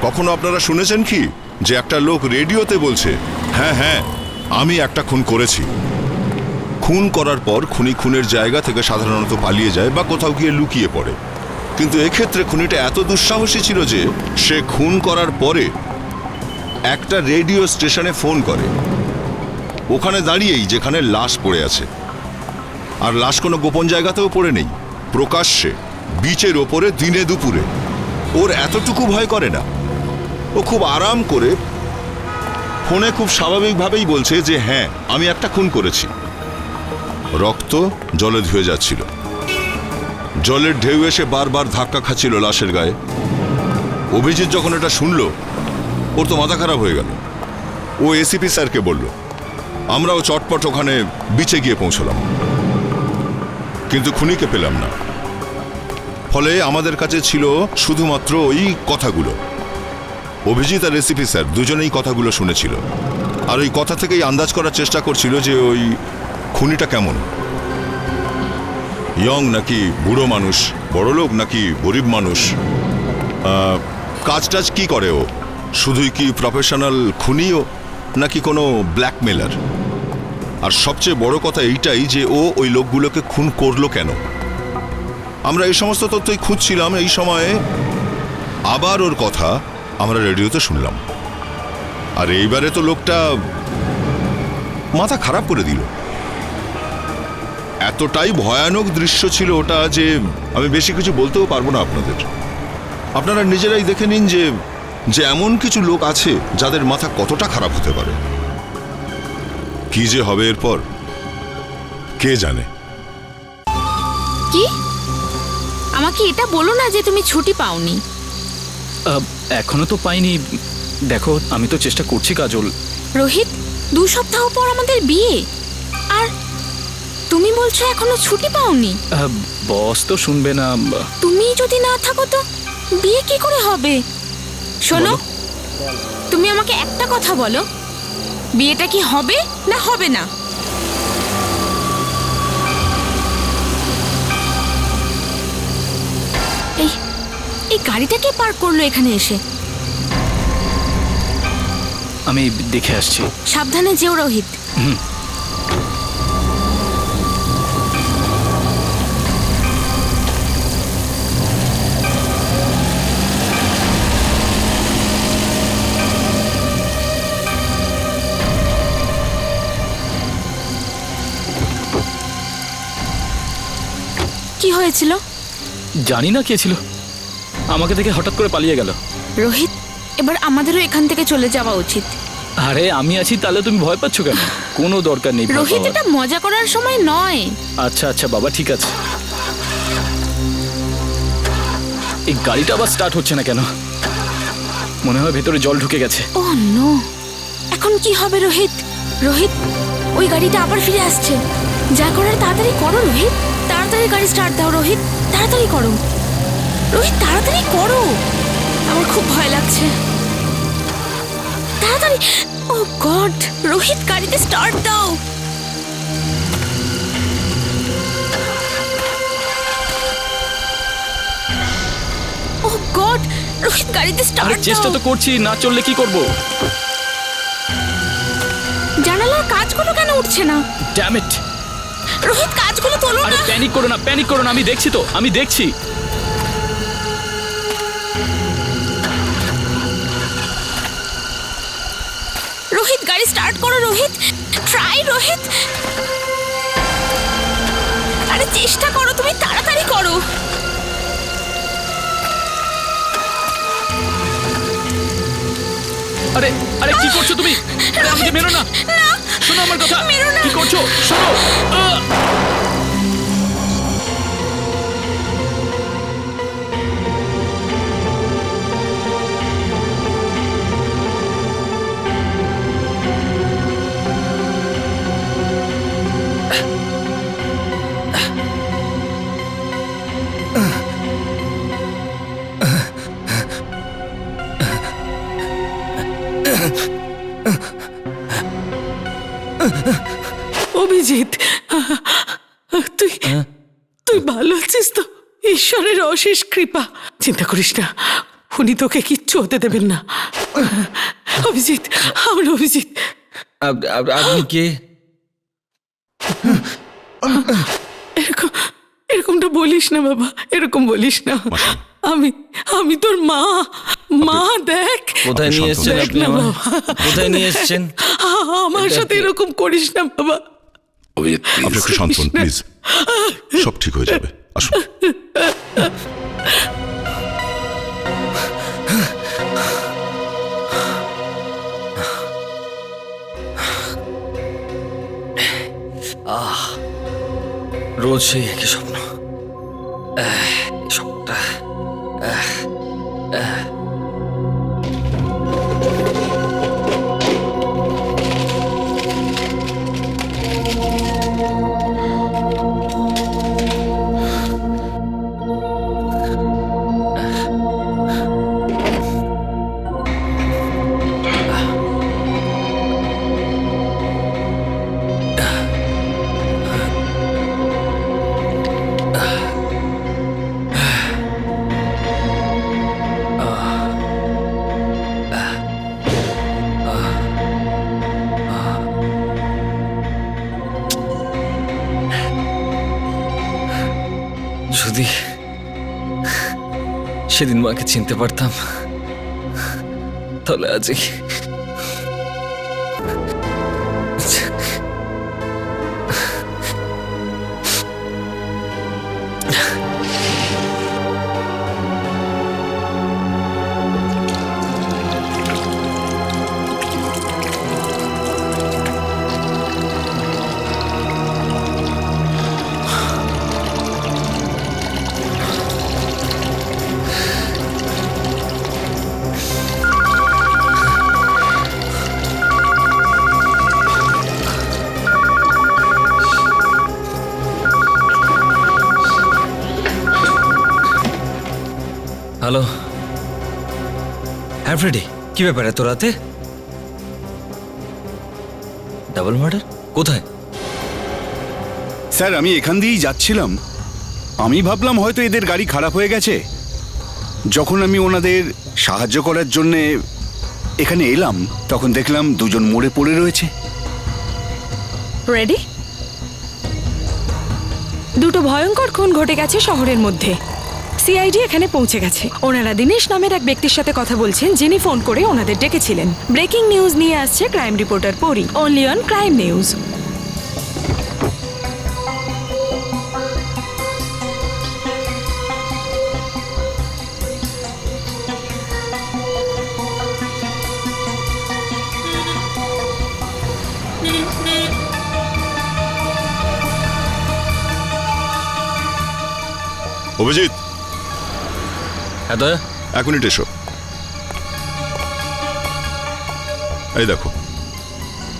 কখনো আপনারা শুনেছেন কি যে একটা লোক রেডিওতে বলছে, হ্যাঁ হ্যাঁ আমি একটা খুন করেছি? খুন করার পর খুনি খুনের জায়গা থেকে সাধারণত পালিয়ে যায় বা কোথাও গিয়ে লুকিয়ে পড়ে, কিন্তু এক্ষেত্রে খুনিটা এত দুঃসাহসী ছিল যে সে খুন করার পরে একটা রেডিও স্টেশনে ফোন করে, ওখানে দাঁড়িয়েই যেখানে লাশ পড়ে আছে। আর লাশ কোনো গোপন জায়গাতেও পড়ে নেই, প্রকাশ্যে বিচের ওপরে দিনে দুপুরে। ওর এতটুকু ভয় করে না, ও খুব আরাম করে ফোনে খুব স্বাভাবিকভাবেই বলছে যে হ্যাঁ আমি একটা খুন করেছি। রক্ত জলে ধুয়ে যাচ্ছিল, জলের ঢেউ এসে বারবার ধাক্কা খাচ্ছিল লাশের গায়ে। অভিজিৎ যখন এটা শুনল ওর তো মাথা খারাপ হয়ে গেল। ও এসিপি স্যারকে বলল, আমরাও চটপট ওখানে বিচে গিয়ে পৌঁছলাম, কিন্তু খুনিকে পেলাম না। ফলে আমাদের কাছে ছিল শুধুমাত্র ওই কথাগুলো। অভিজিৎ আর এসিপি স্যার দুজনেই কথাগুলো শুনেছিল, আর ওই কথা থেকেই আন্দাজ করার চেষ্টা করছিল যে ওই খুনিটা কেমন, ইয়ং নাকি বুড়ো মানুষ, বড়লোক নাকি গরিব মানুষ, কাজ টাজ কি করে ও, শুধুই কি প্রফেশনাল খুনিও নাকি কোনো ব্ল্যাকমেলার। আর সবচেয়ে বড় কথা এইটাই যে ও ওই লোকগুলোকে খুন করলো কেন। আমরা এই সমস্ত তথ্যই খুঁজছিলাম, এই সময়ে আবার ওর কথা আমরা রেডিওতে শুনলাম। আর এইবারে তো লোকটা মাথা খারাপ করে দিল। এতটাই ভয়ানক দৃশ্য ছিল ওটা যে আমি বেশি কিছু বলতেও পারবো না আপনাদের। আপনারা নিজেরাই দেখে নিন যে এমন কিছু লোক আছে যাদের মাথা কতটা খারাপ হতে পারে। কি যে হবে এরপর কে জানে। কি? আমাকে এটা বলো না যে তুমি ছুটি পাওনি। এখনো তো পাইনি। দেখো আমি তো চেষ্টা করছি কাজল। রোহিত, 2 সপ্তাহ পর আমাদের বিয়ে, আর তুমি বলছো এখনো ছুটি পাওনি। বস তো শুনবে না। তুমি যদি না থাকো তো বিয়ে কি করে হবে? শোনো, তুমি আমাকে একটা কথা বলো, বিয়েটা কি হবে না হবে না? এই গাড়িটা কে পার্ক করলো এখানে এসে? আমি দেখে আসছি। সাবধানে যেও রোহিত। কি হয়েছিল? জানি না কে ছিল, আমাকে দেখে হঠাৎ করে পালিয়ে গেল। রোহিত, এবার আমাদেরও এখান থেকে চলে যাওয়া উচিত। আরে আমি আছি, তাহলে তুমি ভয় পাচ্ছ কেন? কোনো দরকার নেই। রোহিত, এটা মজা করার সময় নয়। আচ্ছা আচ্ছা বাবা, ঠিক আছে। এই গাড়িটা আবার স্টার্ট হচ্ছে না কেন? মনে হয় ভেতরে জল ঢুকে গেছে। ও নো, এখন কি হবে রোহিত? রোহিত, ওই গাড়িটা আবার ফিরে আসছে। যা করার তাড়াতাড়ি করো রোহিত, তাড়াতাড়ি গাড়ি স্টার্ট দাও রোহিত, তাড়াতাড়ি করো রোহিত, তাড়াতাড়ি করো। আমার খুব ভয় লাগছে, তাড়াতাড়ি। ও গড, রোহিত গাড়িতে স্টার্ট দাও। ও গড, রোহিত গাড়িতে স্টার্ট দাও। চেষ্টা তো করছি, না চললে কি করব? জানালার কাঁচগুলো কেন উঠছে না? Damn it! রোহিত, কাঁচগুলো তোলো না। আরে প্যানিক করো না, প্যানিক করো না, আমি দেখছি তো, আমি দেখছি। রোহিত গাড়ি স্টার্ট করো রোহিত, ট্রাই রোহিত। আরে চেষ্টা করো, তুমি তাড়াতাড়ি করো। আরে আরে কি করছো তুমি? আরে আমাকে মেরো না। না, শোনো আমার কথা। মেরো না। কি করছো? শোনো। অভিজিৎ, তুই তুই ভালো আছিস তো? ঈশ্বরের অশেষ কৃপা। চিন্তা করিস না, উনি তোকে কিচ্ছু হতে দেবেন না। অভিজিৎ, আমার অভিজিৎ। আপনি কে? এরকমটা বলিস না বাবা, এরকম বলিস না। আমি তোর মা। মা দেখ। কোথায় নিয়ে এসেছেন দেখ আপনি? না বাবা, কোথায় নিয়ে এসেছেন? আমার সাথে এরকম করিস না বাবা। আপনি একটু শান্ত হন প্লিজ, সব ঠিক হয়ে যাবে, আসুন। রোজ সেই একই স্বপ্ন। স্বপ্নটা যদি সেদিন মাকে চিনতে পারতাম তাহলে আজই হ্যালো। হ্যাঁ ফ্রেডি, কি ব্যাপার এত রাতে? ডাবল মার্ডার কোথায়? স্যার, আমি এখান দিয়েই যাচ্ছিলাম। আমি ভাবলাম হয়তো এদের গাড়ি খারাপ হয়ে গেছে। যখন আমি ওনাদের সাহায্য করার জন্যে এখানে এলাম তখন দেখলাম দুজন মরে পড়ে রয়েছে। রেডি? দুটো ভয়ঙ্কর খুন ঘটে গেছে শহরের মধ্যে। সিআইডি এখানে পৌঁছে গেছে। ওনারা দিনেশ নামের এক ব্যক্তির সাথে কথা বলছেন, যিনি ফোন করে ওনাদের ডেকেছিলেন। ব্রেকিং নিউজ নিয়ে আসছে ক্রাইম রিপোর্টার পরি, only on crime news. Abhijit, হ্যাঁ দয়া। 1 মিনিট এসো। এই দেখো,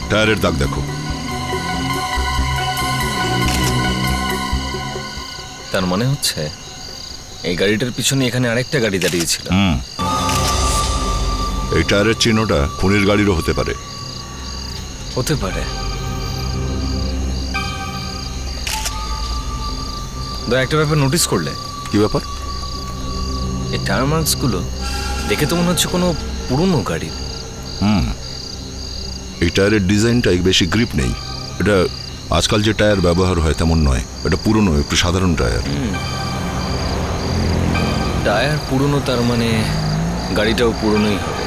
টায়ারের দাগ দেখো। তার মনে হচ্ছে এই গাড়িটার পিছনে এখানে আরেকটা গাড়ি দাঁড়িয়েছিল। এই টায়ারের চিহ্নটা খুনির গাড়িরও হতে পারে। হতে পারে। দয়া, একটা ব্যাপার নোটিস করলে? কি ব্যাপার? এই টায়ার মার্কসগুলো দেখে তো মনে হচ্ছে কোনো পুরনো গাড়ি। এই টায়ারের ডিজাইনটা বেশি গ্রিপ নেই। এটা আজকাল যে টায়ার ব্যবহার হয় তেমন নয়, এটা পুরনো, একটু সাধারণ টায়ার। টায়ার পুরনো, তার মানে গাড়িটাও পুরনোই হবে,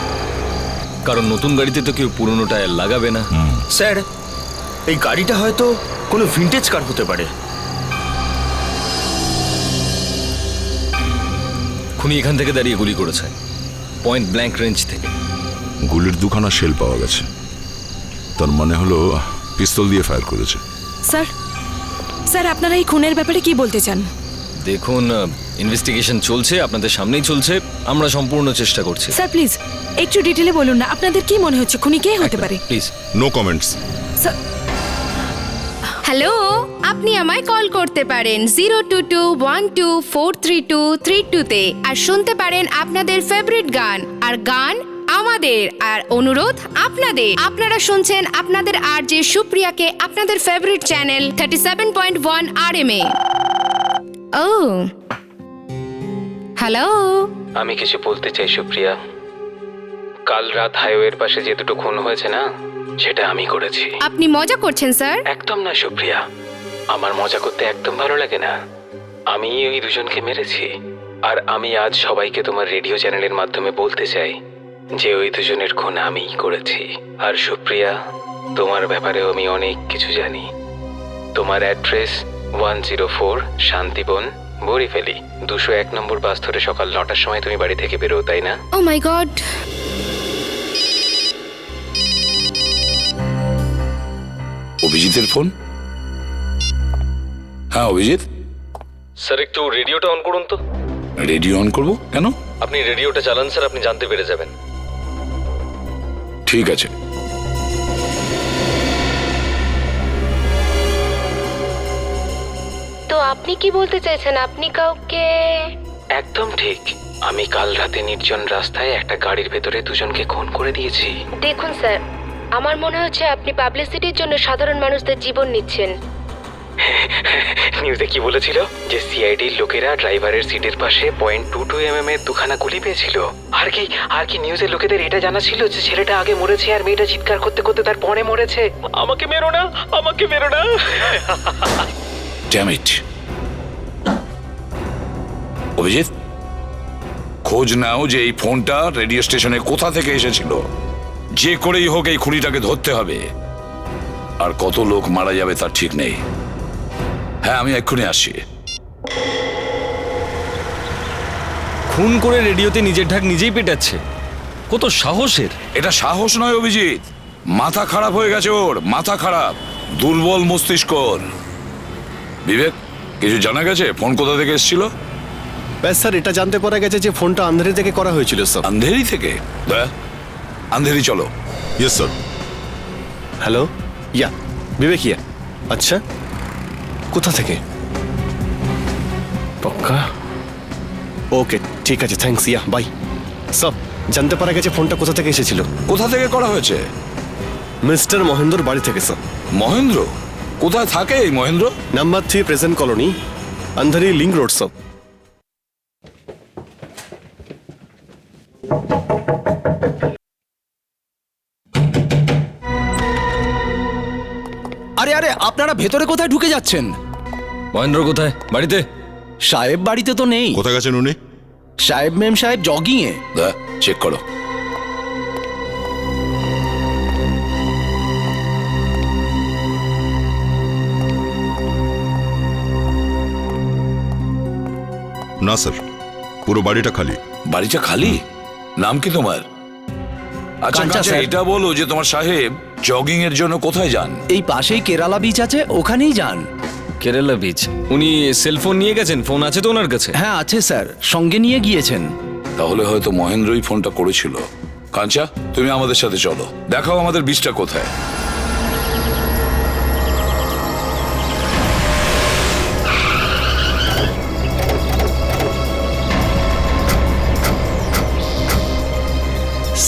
কারণ নতুন গাড়িতে তো কেউ পুরনো টায়ার লাগাবে না। স্যার, এই গাড়িটা হয়তো কোনো ভিন্টেজ কার হতে পারে। খুনি এখান থেকে দাঁড়িয়ে গুলি করেছে, পয়েন্ট ব্ল্যাঙ্ক রেঞ্জ থেকে। গুলির 2খানা শেল পাওয়া গেছে, তার মানে হলো পিস্তল দিয়ে ফায়ার করেছে। স্যার, স্যার আপনারা এই খুনের ব্যাপারে কি বলতে চান? দেখুন, ইনভেস্টিগেশন চলছে, আপনাদের সামনেই চলছে, আমরা সম্পূর্ণ চেষ্টা করছি। স্যার প্লিজ একটু ডিটেলে বলুন না, আপনাদের কি মনে হচ্ছে খুনি কে হতে পারে? প্লিজ। No comments. হ্যালো, আপনি আমায় কল করতে পারেন 02212432332 আর শুনতে পারেন আপনাদের ফেভারিট গান। আর গান আমাদের, আর অনুরোধ আপনাদের। আপনারা শুনছেন আপনাদের আরজে সুপ্রিয়াকে আপনাদের ফেভারিট চ্যানেল 37.1 RM এ। ও হ্যালো। আমি কিছু বলতে চাই সুপ্রিয়া। কাল রাত হাইওয়ের পাশে যে দুটো খুন হয়েছে না, সেটা আমি করেছি। আপনি মজা করছেন স্যার? একদম না সুপ্রিয়া, আমার মজা করতে একদম ভালো লাগে না। আমি ওই দুজনকে মেরেছি, আর আমি আজ সবাইকে তোমার রেডিও চ্যানেলের মাধ্যমে বলতে চাই যে ওই দুজনের খুন আমিই করেছি। আর সুপ্রিয়া, তোমার ব্যাপারেও আমি অনেক কিছু জানি। তোমার অ্যাড্রেস 104 শান্তিবন, বরিফেলি, 201 নম্বর বাস ধরে সকাল 9টার সময় তুমি বাড়ি থেকে বেরো, তাই না? ও মাই গড। অভিজিতের ফোন। হ্যাঁ অভিজিৎ, স্যার একটু রেডিওটা অন করুন তো। রেডিও অন করবো কেন? আপনি রেডিওটা চালান স্যার, আপনি জানতে পেরে যাবেন। ঠিক আছে। তো আপনি কি বলতে চাইছেন? আপনি কাউকে? একদম ঠিক, আমি কাল রাতে নির্জন রাস্তায় একটা গাড়ির ভেতরে দুজনকে খুন করে দিয়েছি। দেখুন স্যার, আমার মনে হচ্ছে আপনি পাবলিসিটির জন্য সাধারণ মানুষদের জীবন নিচ্ছেন। নিউজে কি বলেছিল যে সিআইডির লোকেরা ড্রাইভারের সিটের পাশে .22 mm এর দুখানা গুলি পেয়েছিল। আর কি নিউজের লোকেদের এটা জানা ছিল যে ছেলেটা আগে মরেছে আর মেয়েটা চিৎকার করতে করতে তার পরে মরেছে। আমাকে মেরো না, আমাকে মেরো না। Damn it! অভিজিৎ, খোঁজ নাও যে এই ফোনটা রেডিও স্টেশনে কোথা থেকে এসেছিল। যে করেই হোক এই খুনিটাকে ধরতে হবে। আর কত লোক মারা যাবে তার ঠিক নেই। হ্যাঁ, আমি এক্ষুনি আসছি। খুন করে রেডিওতে নিজের ঢাক নিজেই পেটাচ্ছে, কত সাহসের! এটা সাহস নয় অভিজিৎ, মাথা খারাপ হয়ে গেছে ওর, মাথা খারাপ, দুর্বল মস্তিষ্কর। বিবেক, কিছু জানা গেছে ফোন কোথা থেকে এসেছিল? ব্যাস স্যার, এটা জানতে পারা গেছে যে ফোনটা আন্ধারি থেকে করা হয়েছিল স্যার। আন্ধেরি থেকে? আন্ধেরি চলো। Yes sir. হ্যালো, ইয়া বিবেক, ইয়া। আচ্ছা, কোথা থেকে? পক্কা? ওকে, ঠিক আছে, থ্যাঙ্কস, ইয়া, বাই। সব জানতে পারা গেছে ফোনটা কোথা থেকে এসেছিল। কোথা থেকে করা হয়েছে? মিস্টার মহেন্দ্রর বাড়ি থেকে স্যার। মহেন্দ্র? কোথায় থাকে এই Mahendra? Number 3 present colony, Andhari link road সব। আরে আরে, আপনারা ভেতরে কোথায় ঢুকে যাচ্ছেন? মহেন্দ্র কোথায়? বাড়িতে? সাহেব বাড়িতে তো নেই। কোথায় গেছেন উনি? সাহেব মেম সাহেব জগিং এ। চেক করো। না স্যার, পুরো বাড়িটা খালি। বাড়িটা খালি? নাম কি তোমার? আচ্ছা কাঞ্চা আচ্ছা, স্যার। এটা বলো যে তোমার সাহেব জগিং এর জন্য কোথায় যান? এই পাশেই কেরালা বিচ আছে, ওখানেই যান। কেরালা বিচ? উনি সেলফোন নিয়ে গেছেন? ফোন আছে তো ওনার কাছে? হ্যাঁ আছে স্যার, সঙ্গে নিয়ে গিয়েছেন। তাহলে হয়তো মহেন্দ্রই ফোনটা করেছিল। কাঞ্চা, তুমি আমাদের সাথে চলো, দেখাও আমাদের বীজটা কোথায়।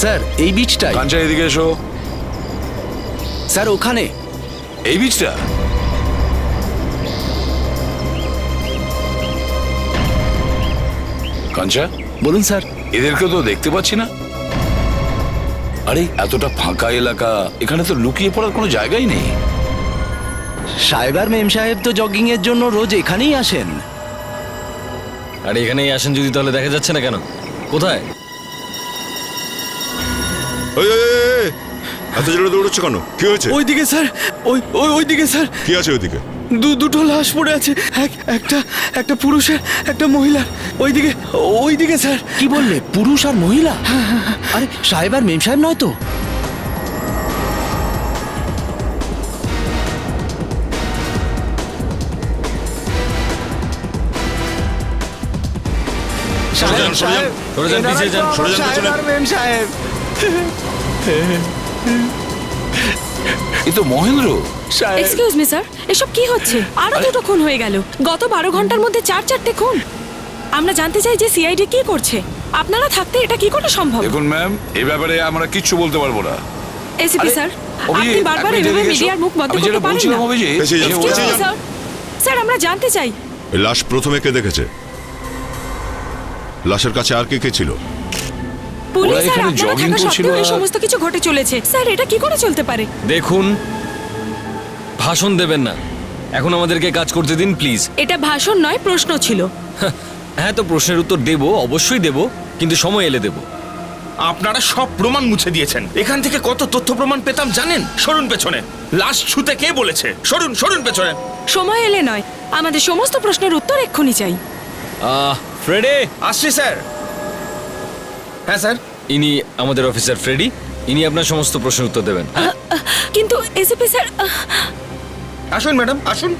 স্যার এই বিচটাই। কাঞ্চা, এদিকে এসো। স্যার ওখানে। এই বীজটা? কাঞ্চা, বলুন স্যার। এদেরকে তো দেখতে পাচ্ছি না। আরে এতটা ফাঁকা এলাকা, এখানে তো লুকিয়ে পড়ার কোনো জায়গাই নেই। সাহেব আর মেম সাহেব তো জগিং এর জন্য রোজ এখানেই আসেন। আর এখানেই আসেন যদি, তাহলে দেখা যাচ্ছে না কেন? কোথায়? এই, এই, এই, এই, এত জোরে দৌড়চ্ছ কেন? কি হয়েছে? ওইদিকে স্যার, ওইদিকে স্যার, কি আছে ওইদিকে? দুটো লাশ পড়ে আছে, একটা পুরুষের, একটা মহিলার। ওইদিকে স্যার। কি বললে? পুরুষ আর মহিলা? আরে সাহেব আর মেম সাহেব নয় তো? সরে যান, সরে যান। সরে যান, পিছিয়ে যান। সরে যান পেছনে। মেম সাহেব। এ তো মহেন্দ্র। এক্সকিউজ মি স্যার, এসব কি হচ্ছে? আরো দুটো খুন হয়ে গেল গত 12 ঘন্টার মধ্যে, 4 খুন। আমরা জানতে চাই যে সিআইডি কি করছে। আপনারা থাকতে এটা কি করে সম্ভব? দেখুন ম্যাম, এই ব্যাপারে আমরা কিচ্ছু বলতে পারবো না। এসিপি আরে, স্যার, অভিজিৎ, আপনি বারবার এক মিনিট এভাবে এদিকে এসো। মিডিয়ার মুখ বন্ধ আমি করতে যেটা পারেন বলছিলাম না। অভিজিৎ, এসে যান, Excuse এসে me, যান। স্যার। স্যার আমরা জানতে চাই। এই লাশ প্রথমে কে দেখেছে? লাশের কাছে আর কে কে ছিল? পুলিশ ওরা আর এখানে আপনারা jogging থাকা করছিল সত্ত্বেও এই আর- সমস্ত কিছু ঘটে চলেছে। স্যার, এটা কি করে চলতে পারে? দেখুন, ভাষণ দেবেন না, এখন আমাদেরকে কাজ করতে দিন প্লিজ। এটা ভাষণ নয়, প্রশ্ন ছিল। হ্যাঁ, তো প্রশ্নের উত্তর দেব, অবশ্যই দেব, কিন্তু সময় এলে দেব। আপনারা সব প্রমাণ মুছে দিয়েছেন। এখান থেকে কত তথ্য প্রমাণ পেতাম জানেন? সরুন পেছনে। লাশ ছুতে কে বলেছে? সরুন সরুন পেছনে। সময় এলে নয়, আমাদের সমস্ত প্রশ্নের উত্তর এক্ষুনি চাই। ফ্রেডে, আসছি স্যার। হ্যাঁ স্যার। ইনি আমাদের অফিসার ফ্রেডি, ইনি আপনার সমস্ত প্রশ্নের উত্তর দেবেন। হ্যাঁ? কিন্তু এসিপি স্যার, আসুন ম্যাডাম, আসুন।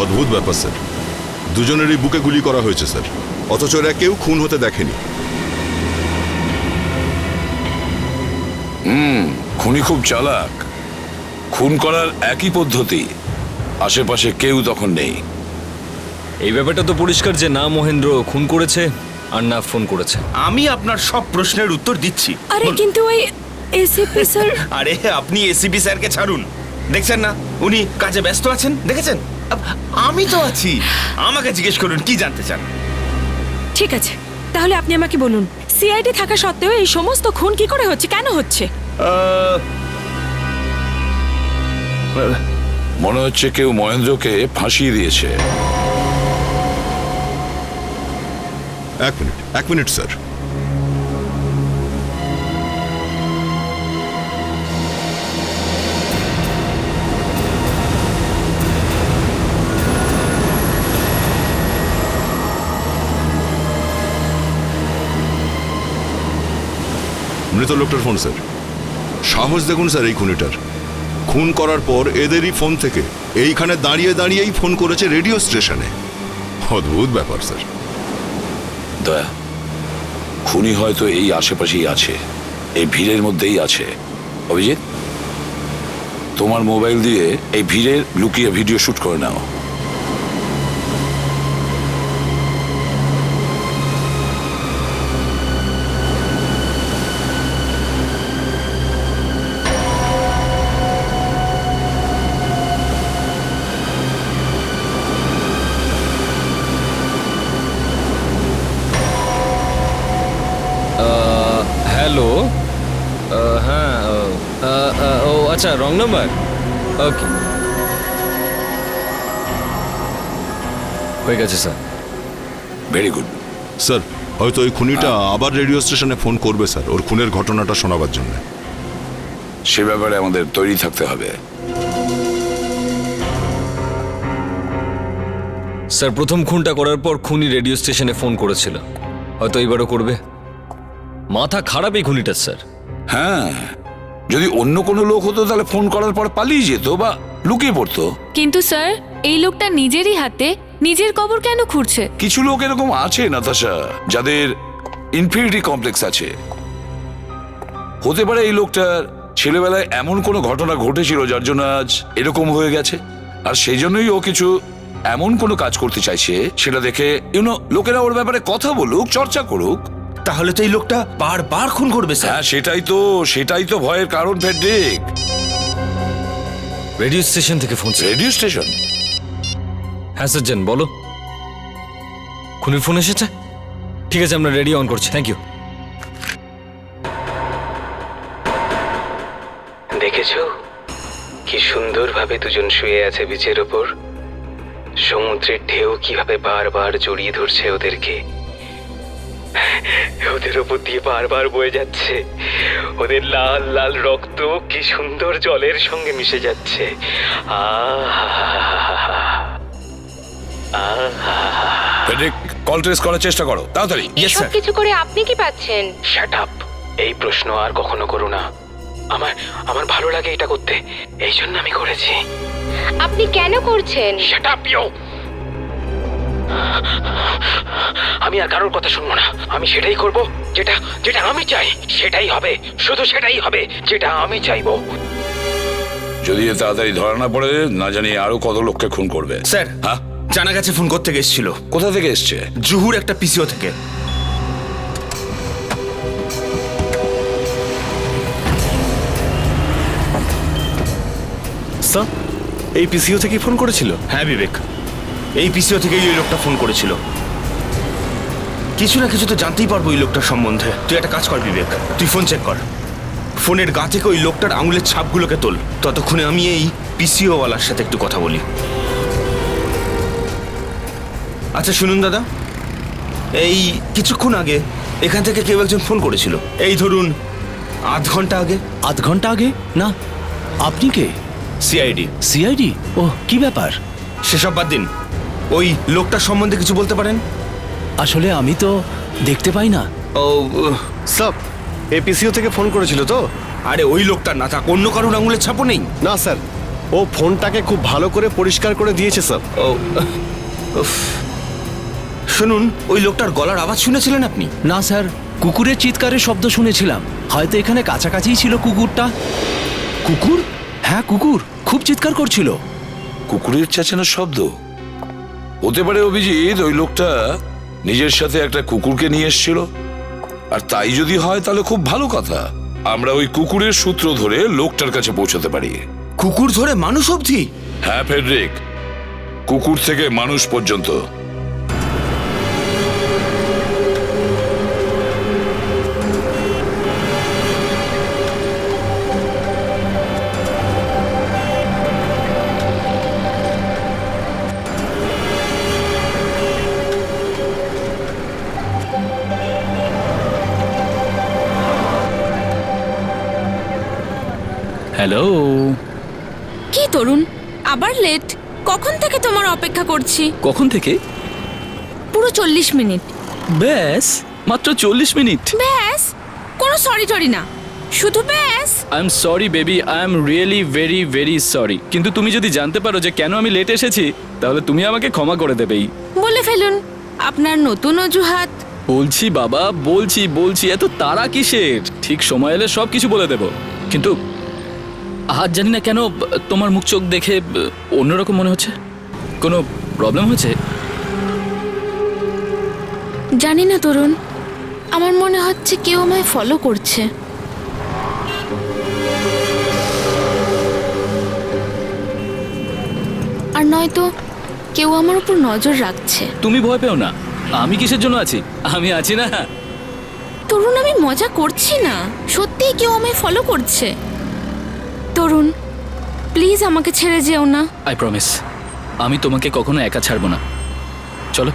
অদ্ভুত ব্যাপার স্যার, দুজনেরই বুকে গুলি করা হয়েছে স্যার, অথচ এরা কেউ খুন হতে দেখেনি। খুনি খুব চালাক। খুন করার একই পদ্ধতি, আশেপাশে কেউ তখন নেই। এই ব্যাপারটা তো পরিষ্কার যে না মহেন্দ্র খুন করেছে আর না ফোন করেছে। আমি আপনার সব প্রশ্নের উত্তর দিচ্ছি। আরে কিন্তু ওই এসিপি স্যার, আরে আপনি এসিপি স্যারকে ছাড়ুন। দেখছেন না উনি কাজে ব্যস্ত আছেন? দেখেছেন? আমি তো আছি। আমাকে জিজ্ঞেস করুন কি জানতে চান। ঠিক আছে, তাহলে আপনি আমাকে বলুন, সিআইডি থাকা সত্ত্বেও এই সমস্ত খুন কি করে হচ্ছে, কেন হচ্ছে? মনে হচ্ছে কেউ মহেন্দ্রকে ফাঁসিয়ে দিয়েছে। এক মিনিট স্যার। মৃত লোকটার ফোন স্যার। সাহস দেখুন স্যার এই খুনিটার। খুন করার পর এদেরই ফোন থেকে এইখানে দাঁড়িয়ে দাঁড়িয়েই ফোন করেছে রেডিও স্টেশনে। অদ্ভুত ব্যাপার স্যার। দয়া, খুনি হয়তো এই আশেপাশেই আছে, এই ভিড়ের মধ্যেই আছে। অভিজিৎ, তোমার মোবাইল দিয়ে এই ভিড়ের লুকিয়ে ভিডিও শুট করে নাও। হ্যালো, হ্যাঁ, ও আচ্ছা, রং নাম্বার। ওকে, হয়ে গেছে স্যার। Very good. স্যার, হয়তো ওই খুনিটা আবার রেডিও স্টেশনে ফোন করবে স্যার, ওর খুনের ঘটনাটা শোনাবার জন্য। সে ব্যাপারে আমাদের তৈরি থাকতে হবে। স্যার, প্রথম খুনটা করার পর খুনি রেডিও স্টেশনে ফোন করেছিল, হয়তো এইবারও করবে। মাথা খারাপ এই খুনিটার স্যার। হ্যাঁ, যদি অন্য কোনো লোক হতো তাহলে ফোন করার পর পালিয়ে যেত বা লুকিয়ে পড়তো। কিন্তু স্যার, এই লোকটা নিজেরই হাতে নিজের কবর কেন খুঁড়ছে? কিছু লোক এরকম আছে নাতাশা, যাদের ইনফিনিটি কমপ্লেক্স আছে। হতে পারে এই লোকটার ছেলেবেলায় এমন কোনো ঘটনা ঘটেছিল যার জন্য আজ এরকম হয়ে গেছে, আর সেই জন্যই ও কিছু এমন কোনো কাজ করতে চাইছে, সেটা দেখে লোকেরা ওর ব্যাপারে কথা বলুক, চর্চা করুক। তাহলে তো এই লোকটা বারবার খুন করবে স্যার। হ্যাঁ, সেটাই তো ভয়ের কারণ ফেডরিক। রেডিও স্টেশন থেকে ফোন। Radio station? হ্যাঁ স্যার, জেন বলো। খুনির ফোন এসেছে? ঠিক আছে, আমরা রেডিও অন করছি। Thank you. দেখেছো কি সুন্দরভাবে দুজন শুয়ে আছে বিচের ওপর? সমুদ্রের ঢেউ কিভাবে বারবার জড়িয়ে ধরছে ওদেরকে, ওদের ওপর দিয়ে বারবার বয়ে যাচ্ছে। ওদের লাল লাল রক্ত কি সুন্দর জলের সঙ্গে মিশে যাচ্ছে। ফেডরিক, কল ট্রেস করার চেষ্টা করো তাড়াতাড়ি। সব কিছু করে আপনি কি পাচ্ছেন? Shut up! এই প্রশ্ন আর কখনো করো না। আমার ভালো লাগে এটা করতে, এই জন্য আমি করেছি। আপনি কেন করছেন? Shut up you! আমি আর কারোর কথা শুনবো না। আমি সেটাই করব যেটা আমি চাই। সেটাই হবে, শুধু সেটাই হবে যেটা আমি চাইবো। যদি এ তাড়াতাড়ি ধরা না পড়ে, না জানি আরো কত লোককে খুন করবে। স্যার, হ্যাঁ, জানা গেছে ফোন করতে এসেছিল কোথা থেকে এসছে? জুহুর একটা পিসিও থেকে। স্যার, এই পিসিও থেকেই ফোন করেছিল? হ্যাঁ বিবেক, এই পিসিও থেকেই ওই লোকটা ফোন করেছিল। কিছু না কিছু তো জানতেই পারবো ওই লোকটার সম্বন্ধে। তুই একটা কাজ কর বিবেক, তুই ফোন চেক কর, ফোনের গা থেকে ওই লোকটার আঙুলের ছাপগুলোকে তোল। ততক্ষণে আমি এই পিসিও ওয়ালার সাথে একটু কথা বলি। আচ্ছা শুনুন দাদা, এই কিছুক্ষণ আগে এখান থেকে কেউ একজন ফোন করেছিল, এই ধরুন আধ ঘন্টা আগে। আধ ঘন্টা আগে? না, আপনি কে? সিআইডি। সিআইডি? ও, কি ব্যাপার? সেসব বাদ দিন, ওই লোকটার সম্বন্ধে কিছু বলতে পারেন? আসলে আমি তো দেখতে পাই না। ও স্যার, এই পিসিও থেকে ফোন করেছিল তো? আরে ওই লোকটার না থাক, অন্য কারোর আঙুলের ছাপও নেই? না স্যার, ও ফোনটাকে খুব ভালো করে পরিষ্কার করে দিয়েছে স্যার। ও উফ। শুনুন, ওই লোকটার গলার আওয়াজ শুনেছিলেন আপনি? না স্যার, কুকুরের চিৎকারের শব্দ শুনেছিলাম। হয়তো এখানে কাছাকাছিই ছিল কুকুরটা। কুকুর? হ্যাঁ, কুকুর খুব চিৎকার করছিল। কুকুরের চেঁচানোর শব্দ হতে পারে অভিজিৎ। ওই লোকটা নিজের সাথে একটা কুকুরকে নিয়ে এসেছিল, আর তাই যদি হয় তাহলে খুব ভালো কথা। আমরা ওই কুকুরের সূত্র ধরে লোকটার কাছে পৌঁছতে পারি। কুকুর ধরে মানুষ অবধি? হ্যাঁ ফেডরিক, কুকুর থেকে মানুষ পর্যন্ত। হ্যালো। কি তরুণ, আবার লেট? কখন থেকে তোমার অপেক্ষা করছি? কখন থেকে? পুরো 40 মিনিট। ব্যাস, মাত্র 40 মিনিট? ব্যাস, কোনো সরি টরি না, শুধু ব্যাস। I am sorry baby, I am really very very sorry. কিন্তু তুমি যদি জানতে পারো যে কেন আমি লেট এসেছি, তাহলে তুমি আমাকে ক্ষমা করে দেবেই। বলে ফেলুন আপনার নতুন অজুহাত। বলছি বাবা, বলছি, এত তাড়া কিসের? ঠিক সময় এলে সব কিছু বলে দেব। কিন্তু আজ জানি না কেন তোমার মুখ চোখ দেখে অন্যরকম মনে হচ্ছে। কোনো প্রবলেম হয়েছে? জানি না তরুণ, আমার মনে হচ্ছে কেউ আমায় ফলো করছে। আর নয়তো কেউ আমার উপর নজর রাখছে। তুমি ভয় পেও না, আমি কিসের জন্য আছি? আমি আছি না। তরুণ, আমি মজা করছি না, সত্যিই কেউ আমায় ফলো করছে। তরুণ, প্লিজ আমাকে ছেড়ে যেও না। আই প্রমিস, আমি তোমাকে কখনো একা ছাড়বো না। চলো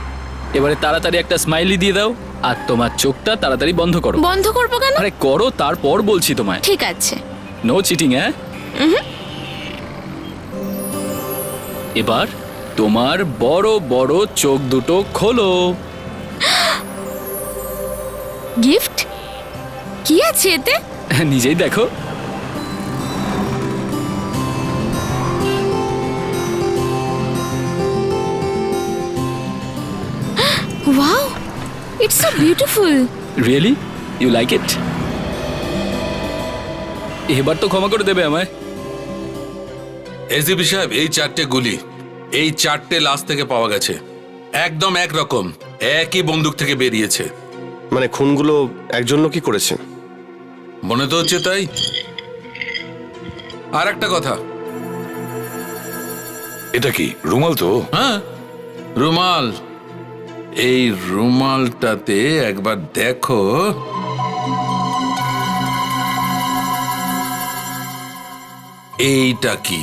এবারে তাড়াতাড়ি একটা স্মাইলি দিয়ে দাও, আর তোমার চোখটা তাড়াতাড়ি বন্ধ করো। বন্ধ করবো কেন? আরে করো, তারপর বলছি তোমায়। ঠিক আছে। নো চিটিং, হ্যাঁ? এবার তোমার বড় বড় চোখ দুটো খোলো। গিফট? কি আছে এতে? নিজেই দেখো। Wow, it's so beautiful. Really? You like it? এবার তো ক্ষমা করে দেবে আমায়। এসডিপি সাহেব, এই 4টে গুলি এই 4টে লাশ থেকে পাওয়া গেছে, একদম একরকম, একই বন্দুক থেকে বেরিয়েছে। মানে খুনগুলো একজন লোকই করেছে? মনে তো হচ্ছে তাই। আর একটা কথা, এটা কি রুমাল? তো হ্যাঁ, রুমাল। এই রুমালটাতে একবার দেখো। এইটা কি?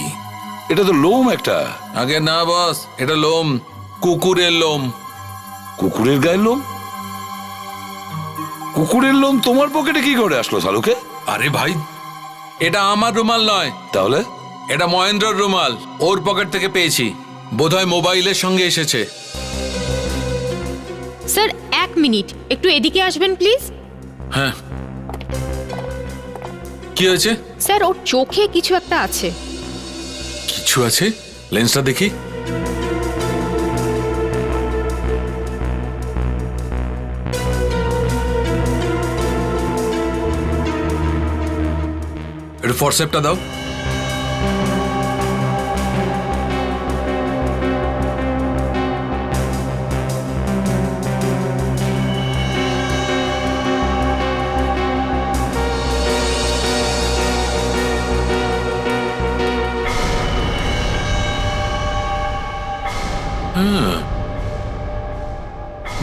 এটা তো লোম একটা। আগে না বস, এটা লোম, কুকুরের লোম। কুকুরের গায়ের লোম? কুকুরের লোম তোমার পকেটে কি করে আসলো সালুকে? আরে ভাই, এটা আমার রুমাল নয়। তাহলে? এটা মহেন্দ্রর রুমাল, ওর পকেট থেকে পেয়েছি। বোধহয় মোবাইলের সঙ্গে এসেছে। স্যার, 1 মিনিট, একটু এদিকে আসবেন প্লিজ। হ্যাঁ, কি হয়েছে? স্যার, ওর চোখে কিছু একটা আছে। কিছু আছে? লেন্সটা দেখি। একটু ফরসেপটা দাও।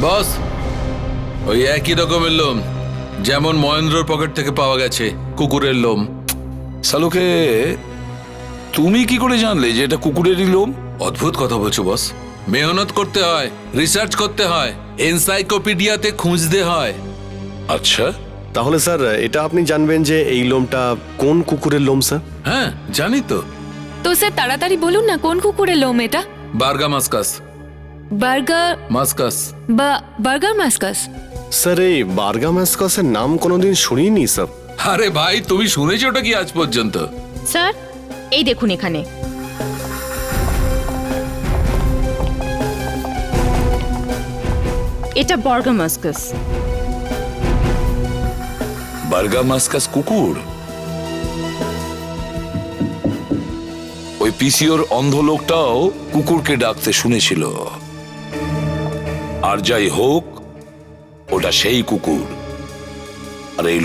বস, ওই একই রকমের লোম যেমন মহেন্দ্রর পকেট থেকে পাওয়া গেছে, কুকুরের লোম। সালুকে তুমি কি করে জানলে যে এটা কুকুরেরই লোম? অদ্ভুত কথা বলছো বস। মেহনত করতে হয়, রিসার্চ করতে হয়, এনসাইক্লোপিডিয়াতে খুঁজতে হয়। আচ্ছা, তাহলে স্যার এটা আপনি জানবেন যে এই লোমটা কোন কুকুরের লোম স্যার? হ্যাঁ জানি তো, তো স্যার তাড়াতাড়ি বলুন না কোন কুকুরের লোম এটা? বার্গা মাস্কাস। বার্গার মাস্কাস বা বার্গার মাস্কাস? স্যার এই বার্গা ম্যাসকাসের নাম কোনোদিন শুনিনি স্যার। আরে ভাই, তুমি শুনেছো ওটা কি আজ পর্যন্ত? স্যার এই দেখুন এখানে। এটা বার্গামাস্কাস। বার্গামাস্কাস কুকুর? ওই পিসিওর অন্ধ লোকটাও কুকুরকে ডাকতে শুনেছিল। আর যাই হোক, ওটা সেই কুকুর। আর এই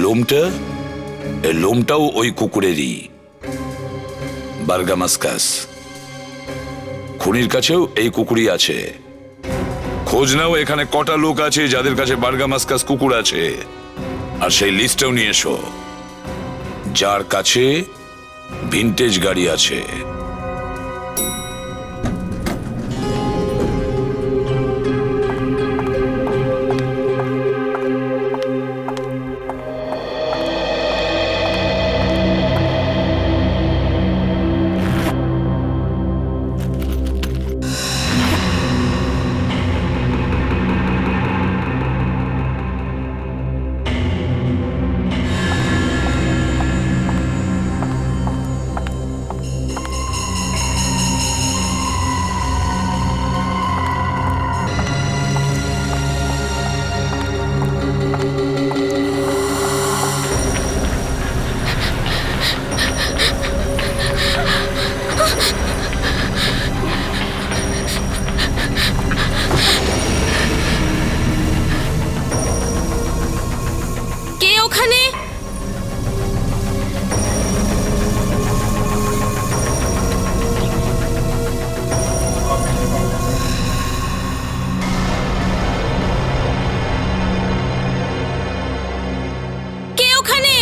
লোমটাও ওই কুকুরেরই, বার্গামাস্কাস। খুনির কাছেও এই কুকুরই আছে। খোঁজ নাও এখানে কটা লোক আছে যাদের কাছে বার্গামাস্কাস কুকুর আছে, আর সেই লিস্টটাও নিয়ে এসো যার কাছে ভিনটেজ গাড়ি আছে। কে ওখানে? কে ওখানে?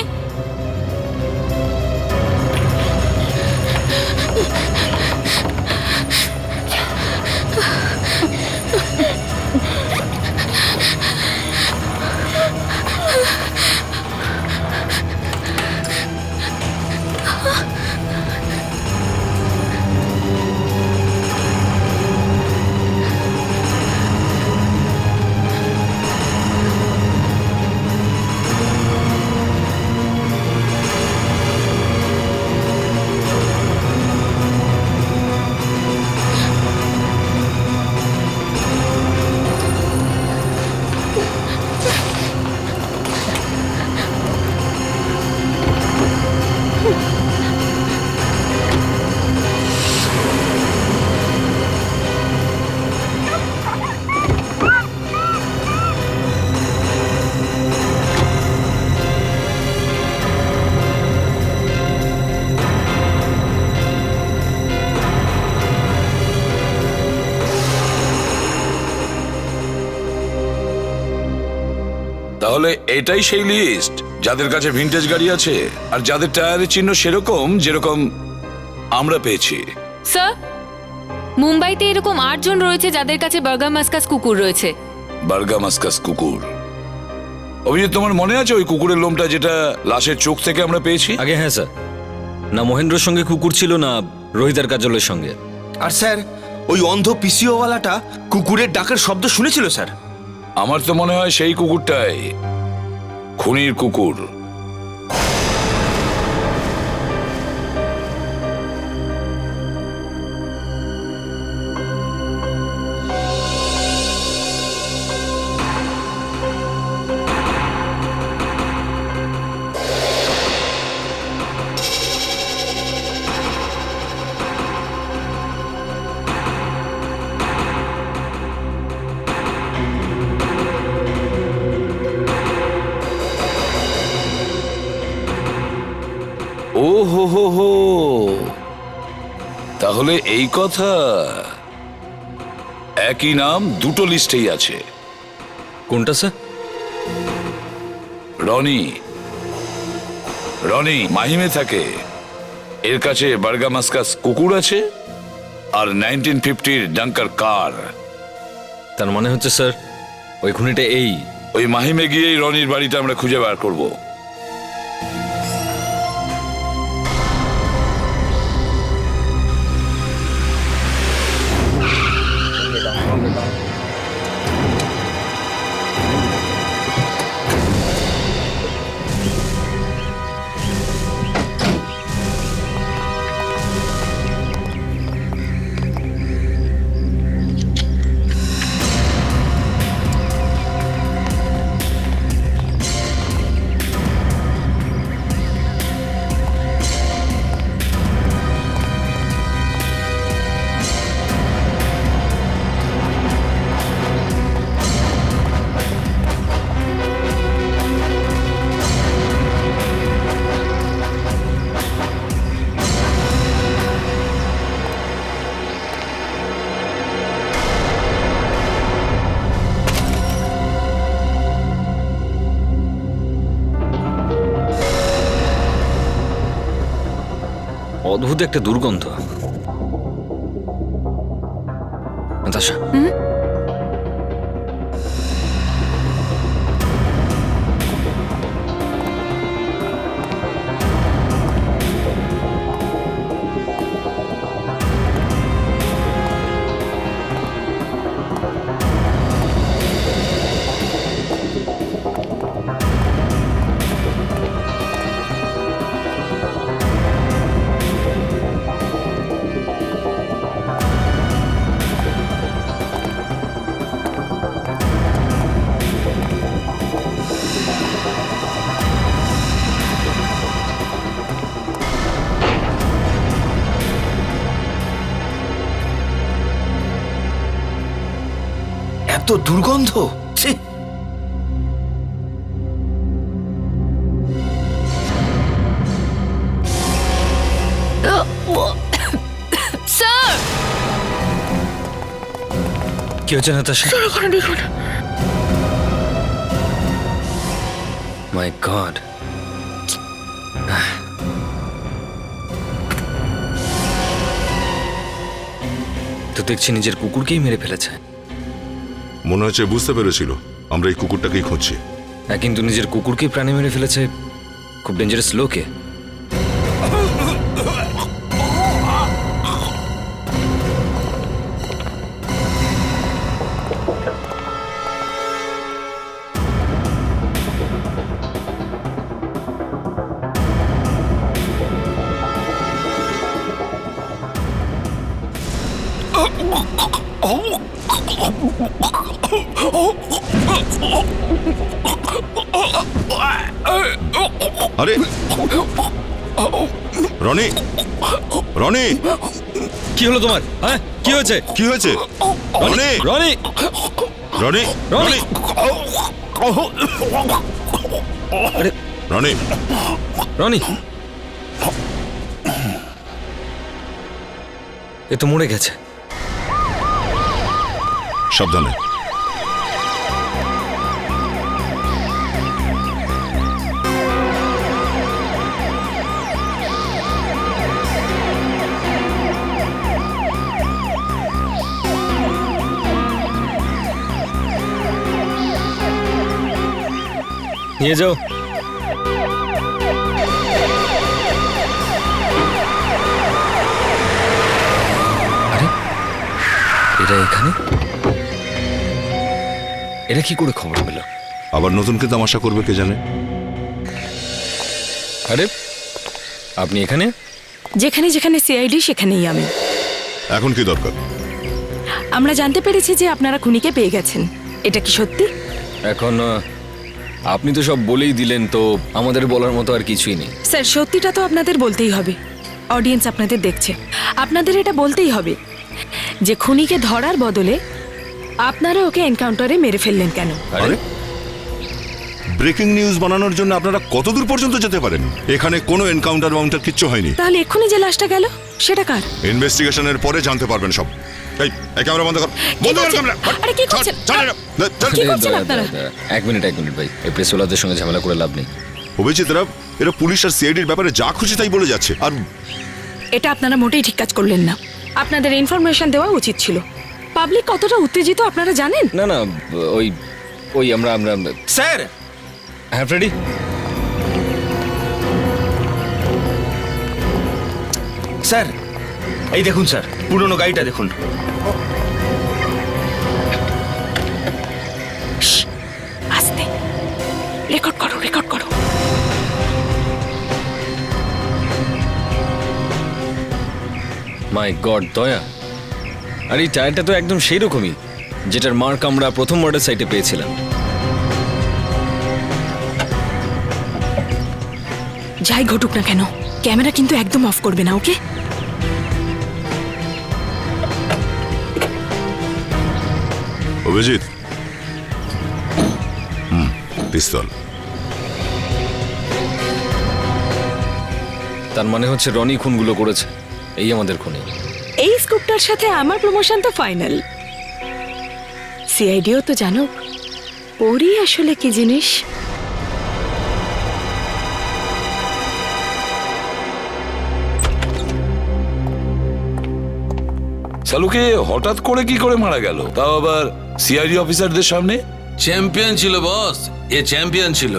তাহলে এটাই সেই লিস্ট যাদের কাছে ভিনটেজ গাড়ি আছে আর যাদের টায়ারের চিহ্ন সেরকম যেরকম আমরা পেয়েছি। স্যার, মুম্বাইতে এরকম 8 জন রয়েছে যাদের কাছে বার্গামাস্কাস কুকুর রয়েছে। বার্গামাস্কাস কুকুর? অভিজিৎ, তোমার মনে আছে ওই কুকুরের লোমটা যেটা লাশের চোখ থেকে আমরা পেয়েছি? আগে হ্যাঁ স্যার, না মহেন্দ্রর সঙ্গে কুকুর ছিল না রোহিত আর কাজলের সঙ্গে। আর স্যার ওই অন্ধ পিসিওওয়ালাটা কুকুরের ডাকের শব্দ শুনেছিল স্যার। আমার তো মনে হয় সেই কুকুরটাই খুনির কুকুর। ও হো হো হো, তাহলে এই কথা। একই নাম দুটো লিস্টেই আছে, কোনটা স্যার? রনি রনি মাহিমে থাকে। এর কাছে বার্গামাস্কাস কুকুর আছে আর 1950 ডাঙ্কার কার। তার মানে হচ্ছে স্যার ওই খুনিটা এই। ওই মাহিমে গিয়েই রনির বাড়িটা আমরা খুঁজে বার করব। অদ্ভুত একটা দুর্গন্ধ। নাতাশা, এত দুর্গন্ধ! ছি! স্যার, কি হচ্ছে নাতাশা? ওখানে দেখুন। মাই গড। তো দেখছি নিজের কুকুরকেই মেরে ফেলেছে। মনে হচ্ছে বুঝতে পেরেছিল আমরা এই কুকুরটাকেই খুঁজছি। হ্যাঁ, কিন্তু নিজের কুকুরকেই প্রাণে মেরে ফেলেছে। খুব ডেঞ্জারাস লোকে। আরে রনি, রনি, কি হলো তোমার? হ্যাঁ, কি হয়েছে? কি হয়েছে? রনি, রনি, রনি, রনি, আরে রনি, রনি, এ তো মরে গেছে। সাবধানে। নিয়ে যাও। আরে এরা এখানে? এরা কি করে খবর পেল? আবার নতুন কে তামাশা করবে কে জানে। আরে আপনি এখানে? যেখানে যেখানে সিআইডি সেখানেই আমি। এখন কি দরকার? আমরা জানতে পেরেছি যে আপনারা খুনিকে পেয়ে গেছেন। এটা কি সত্যি? এখন আপনি তো সব বলেই দিলেন, তো আমাদের বলার মতো আর কিছুই নেই। স্যার, সত্যিটা তো আপনাদের বলতেই হবে। অডিয়েন্স আপনাদের দেখছে। আপনাদের এটা বলতেই হবে যে খুনিকে ধরার বদলে আপনারা ওকে এনকাউন্টারে মেরে ফেললেন কেন? আরে ব্রেকিং নিউজ বানানোর জন্য আপনারা কতদূর পর্যন্ত যেতে পারেন? এখানে কোনো এনকাউন্টার কিচ্ছু হয়নি। তাহলে এক্ষুনি যে লাশটা গেল সেটা কার? ইনভেস্টিগেশনের পরে জানতে পারবেন সব। এই ক্যামেরা বন্ধ কর, বন্ধ কর ক্যামেরা। আরে কি করছেন? কি করছেন আপনারা? এক মিনিট ভাই, এই প্রেসওয়ালাদের সঙ্গে ঝামেলা করে লাভ নেই। অভিজিৎ, এরা পুলিশ আর সিআইডির ব্যাপারে যা খুশি তাই বলে যাচ্ছে। আর এটা আপনারা মোটেই ঠিক কাজ করলেন না। আপনাদের ইনফরমেশন দেওয়া উচিত ছিল। পাবলিক কতটা উত্তেজিত আপনারা জানেন? না না, ওই ওই আমরা আমরা স্যার, হ্যাঁ ফ্রেডি, স্যার এই দেখুন স্যার, পুরনো গাড়িটা দেখুন। আস্তে, রেকর্ড করো, রেকর্ড করো। মাই গড দয়া, আর এই টায়ারটা তো একদম সেই রকমই যেটার মার্ক আমরা প্রথম মডেল সাইটে পেয়েছিলাম। যাই ঘটুক না কেন, ক্যামেরা কিন্তু একদম অফ করবে না, ওকে? অভিজিৎ, পিস্তল। তার মানে হচ্ছে রনি খুনগুলো করেছে, এই আমাদের খুনি। এই স্কুপটার সাথে আমার প্রমোশন তো ফাইনাল। সিআইডিও তো জানো পরি আসলে কি জিনিস। সালুকে হঠাৎ করে কি করে মারা গেল, তাও আবার সিআইডি অফিসারদের সামনে? চ্যাম্পিয়ন ছিল বস, এ চ্যাম্পিয়ন ছিল।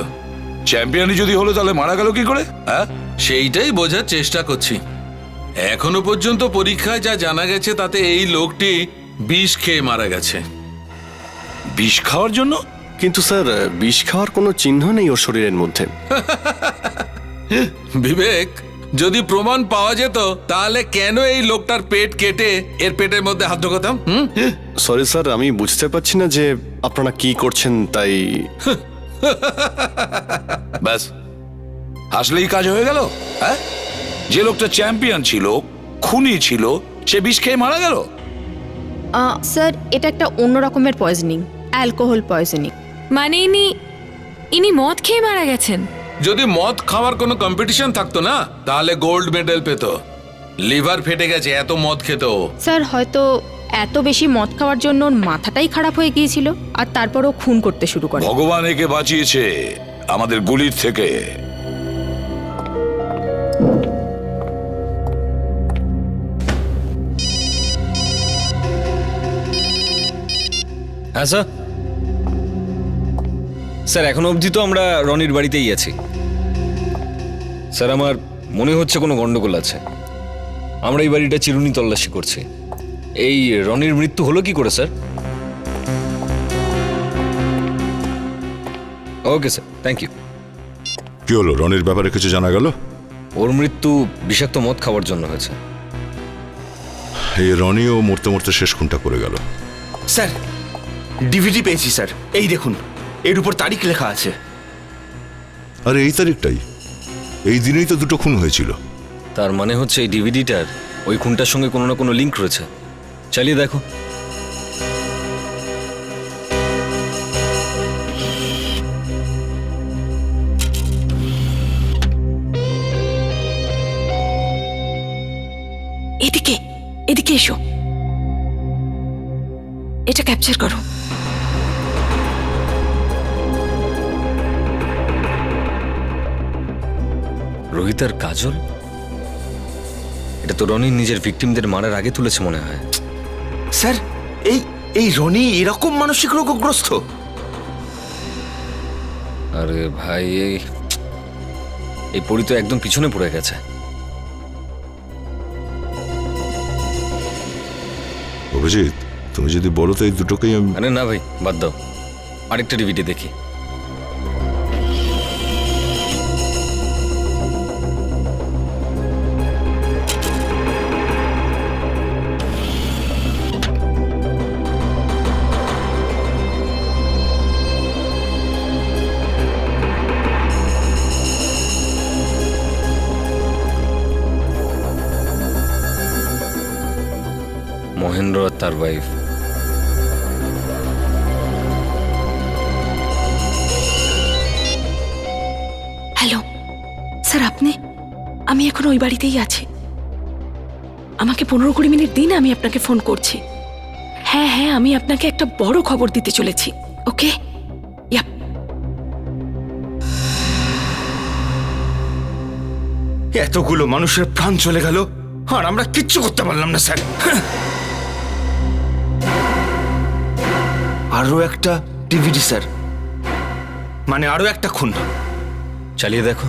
চ্যাম্পিয়নই যদি হলো তাহলে মারা গেল কি করে? হ্যাঁ, সেইটাই বোঝার চেষ্টা করছি। এখনো পর্যন্ত পরীক্ষায় যা জানা গেছে তাতে এই লোকটি বিষ খেয়ে মারা গেছে। বিষ খাওয়ার জন্য? কিন্তু স্যার, বিষ খাওয়ার কোনো চিহ্ন নেই ওর শরীরের মধ্যে। বিবেক, যদি প্রমাণ পাওয়া যেত তাহলে কেন এই লোকটার পেট কেটে এর পেটের মধ্যে হাত ঢোকাতাম? সরি স্যার, আমি বুঝতে পারছি না যে আপনারা কি করছেন, তাই। ব্যাস, আসলেই কাজ হয়ে গেল। হ্যাঁ, যে লোকটা চ্যাম্পিয়ন ছিল, খুনি ছিল, সে বিষ খেয়ে মারা গেল। স্যার, এটা একটা অন্য রকমের পয়জনিং, অ্যালকোহল পয়জনিং। মানে ইনি মদ খেয়ে মারা গেছেন? যদি মদ খাওয়ার কোনো কম্পিটিশন থাকতো না তাহলে গোল্ড মেডেল পেত। লিভার ফেটে গেছে, এত মদ খেত। স্যার, হয়তো এত বেশি মদ খাওয়ার জন্য ওর মাথাটাই খারাপ হয়ে গিয়েছিল, আর তারপরও খুন করতে শুরু করে। ভগবান একে বাঁচিয়েছে আমাদের গুলির থেকে। হ্যাঁ স্যার। স্যার, এখনো অবধি তো আমরা রনির বাড়িতেই আছি। স্যার, আমার মনে হচ্ছে কোনো গন্ডগোল আছে। আমরা এই বাড়িটা চিরুনি তল্লাশি করছি। এই রনির মৃত্যু হলো কি করে sir? Okay sir, thank you. কি হলো, রনির ব্যাপারে কিছু জানা গেল? ওর মৃত্যু বিষাক্ত মদ খাওয়ার জন্য হয়েছে। এই রনিও মরতে মরতে শেষ খুনটা করে গেল। স্যার, ডিভিডি পেয়েছি স্যার, এই দেখুন, এর উপর তারিখ লেখা আছে। আরে এই তারিখটাই, এই দিনেই তো দুটো খুন হয়েছিল। তার মানে হচ্ছে এই ডিভিডিটার ওই খুনটার সঙ্গে কোনো না কোনো লিঙ্ক রয়েছে। চালিয়ে দেখো। এদিকে, এদিকে এসো, এটা ক্যাপচার করো। রোহিত আর কাজল, এটা তো রনি নিজের ভিকটিমদের মারার আগে তুলেছে মনে হয়। স্যার, এই রনি এরকম মানসিক রোগগ্রস্ত? আরে ভাই, এই পরি তো একদম পিছনে পড়ে গেছে। অভিজিৎ, তুমি যদি বলো তো এই দুটোকেই আমি... আরে না ভাই, বাদ দাও, আরেকটা ডিভিডি দেখি। মহেন্দ্র আর তার ওয়াইফ। হ্যালো স্যার, আপনি? আমি এখন ওই বাড়িতেই আছি। আমাকে 15-20 মিনিট দিন, আমি আপনাকে ফোন করছি। হ্যাঁ হ্যাঁ, আমি আপনাকে একটা বড় খবর দিতে চলেছি। ওকে? ইয়াপ। এতগুলো মানুষের প্রাণ চলে গেল আর আমরা কিচ্ছু করতে পারলাম না স্যার। আরো একটা ডিভিডি স্যার, মানে আরো একটা খুন। চালিয়ে দেখো।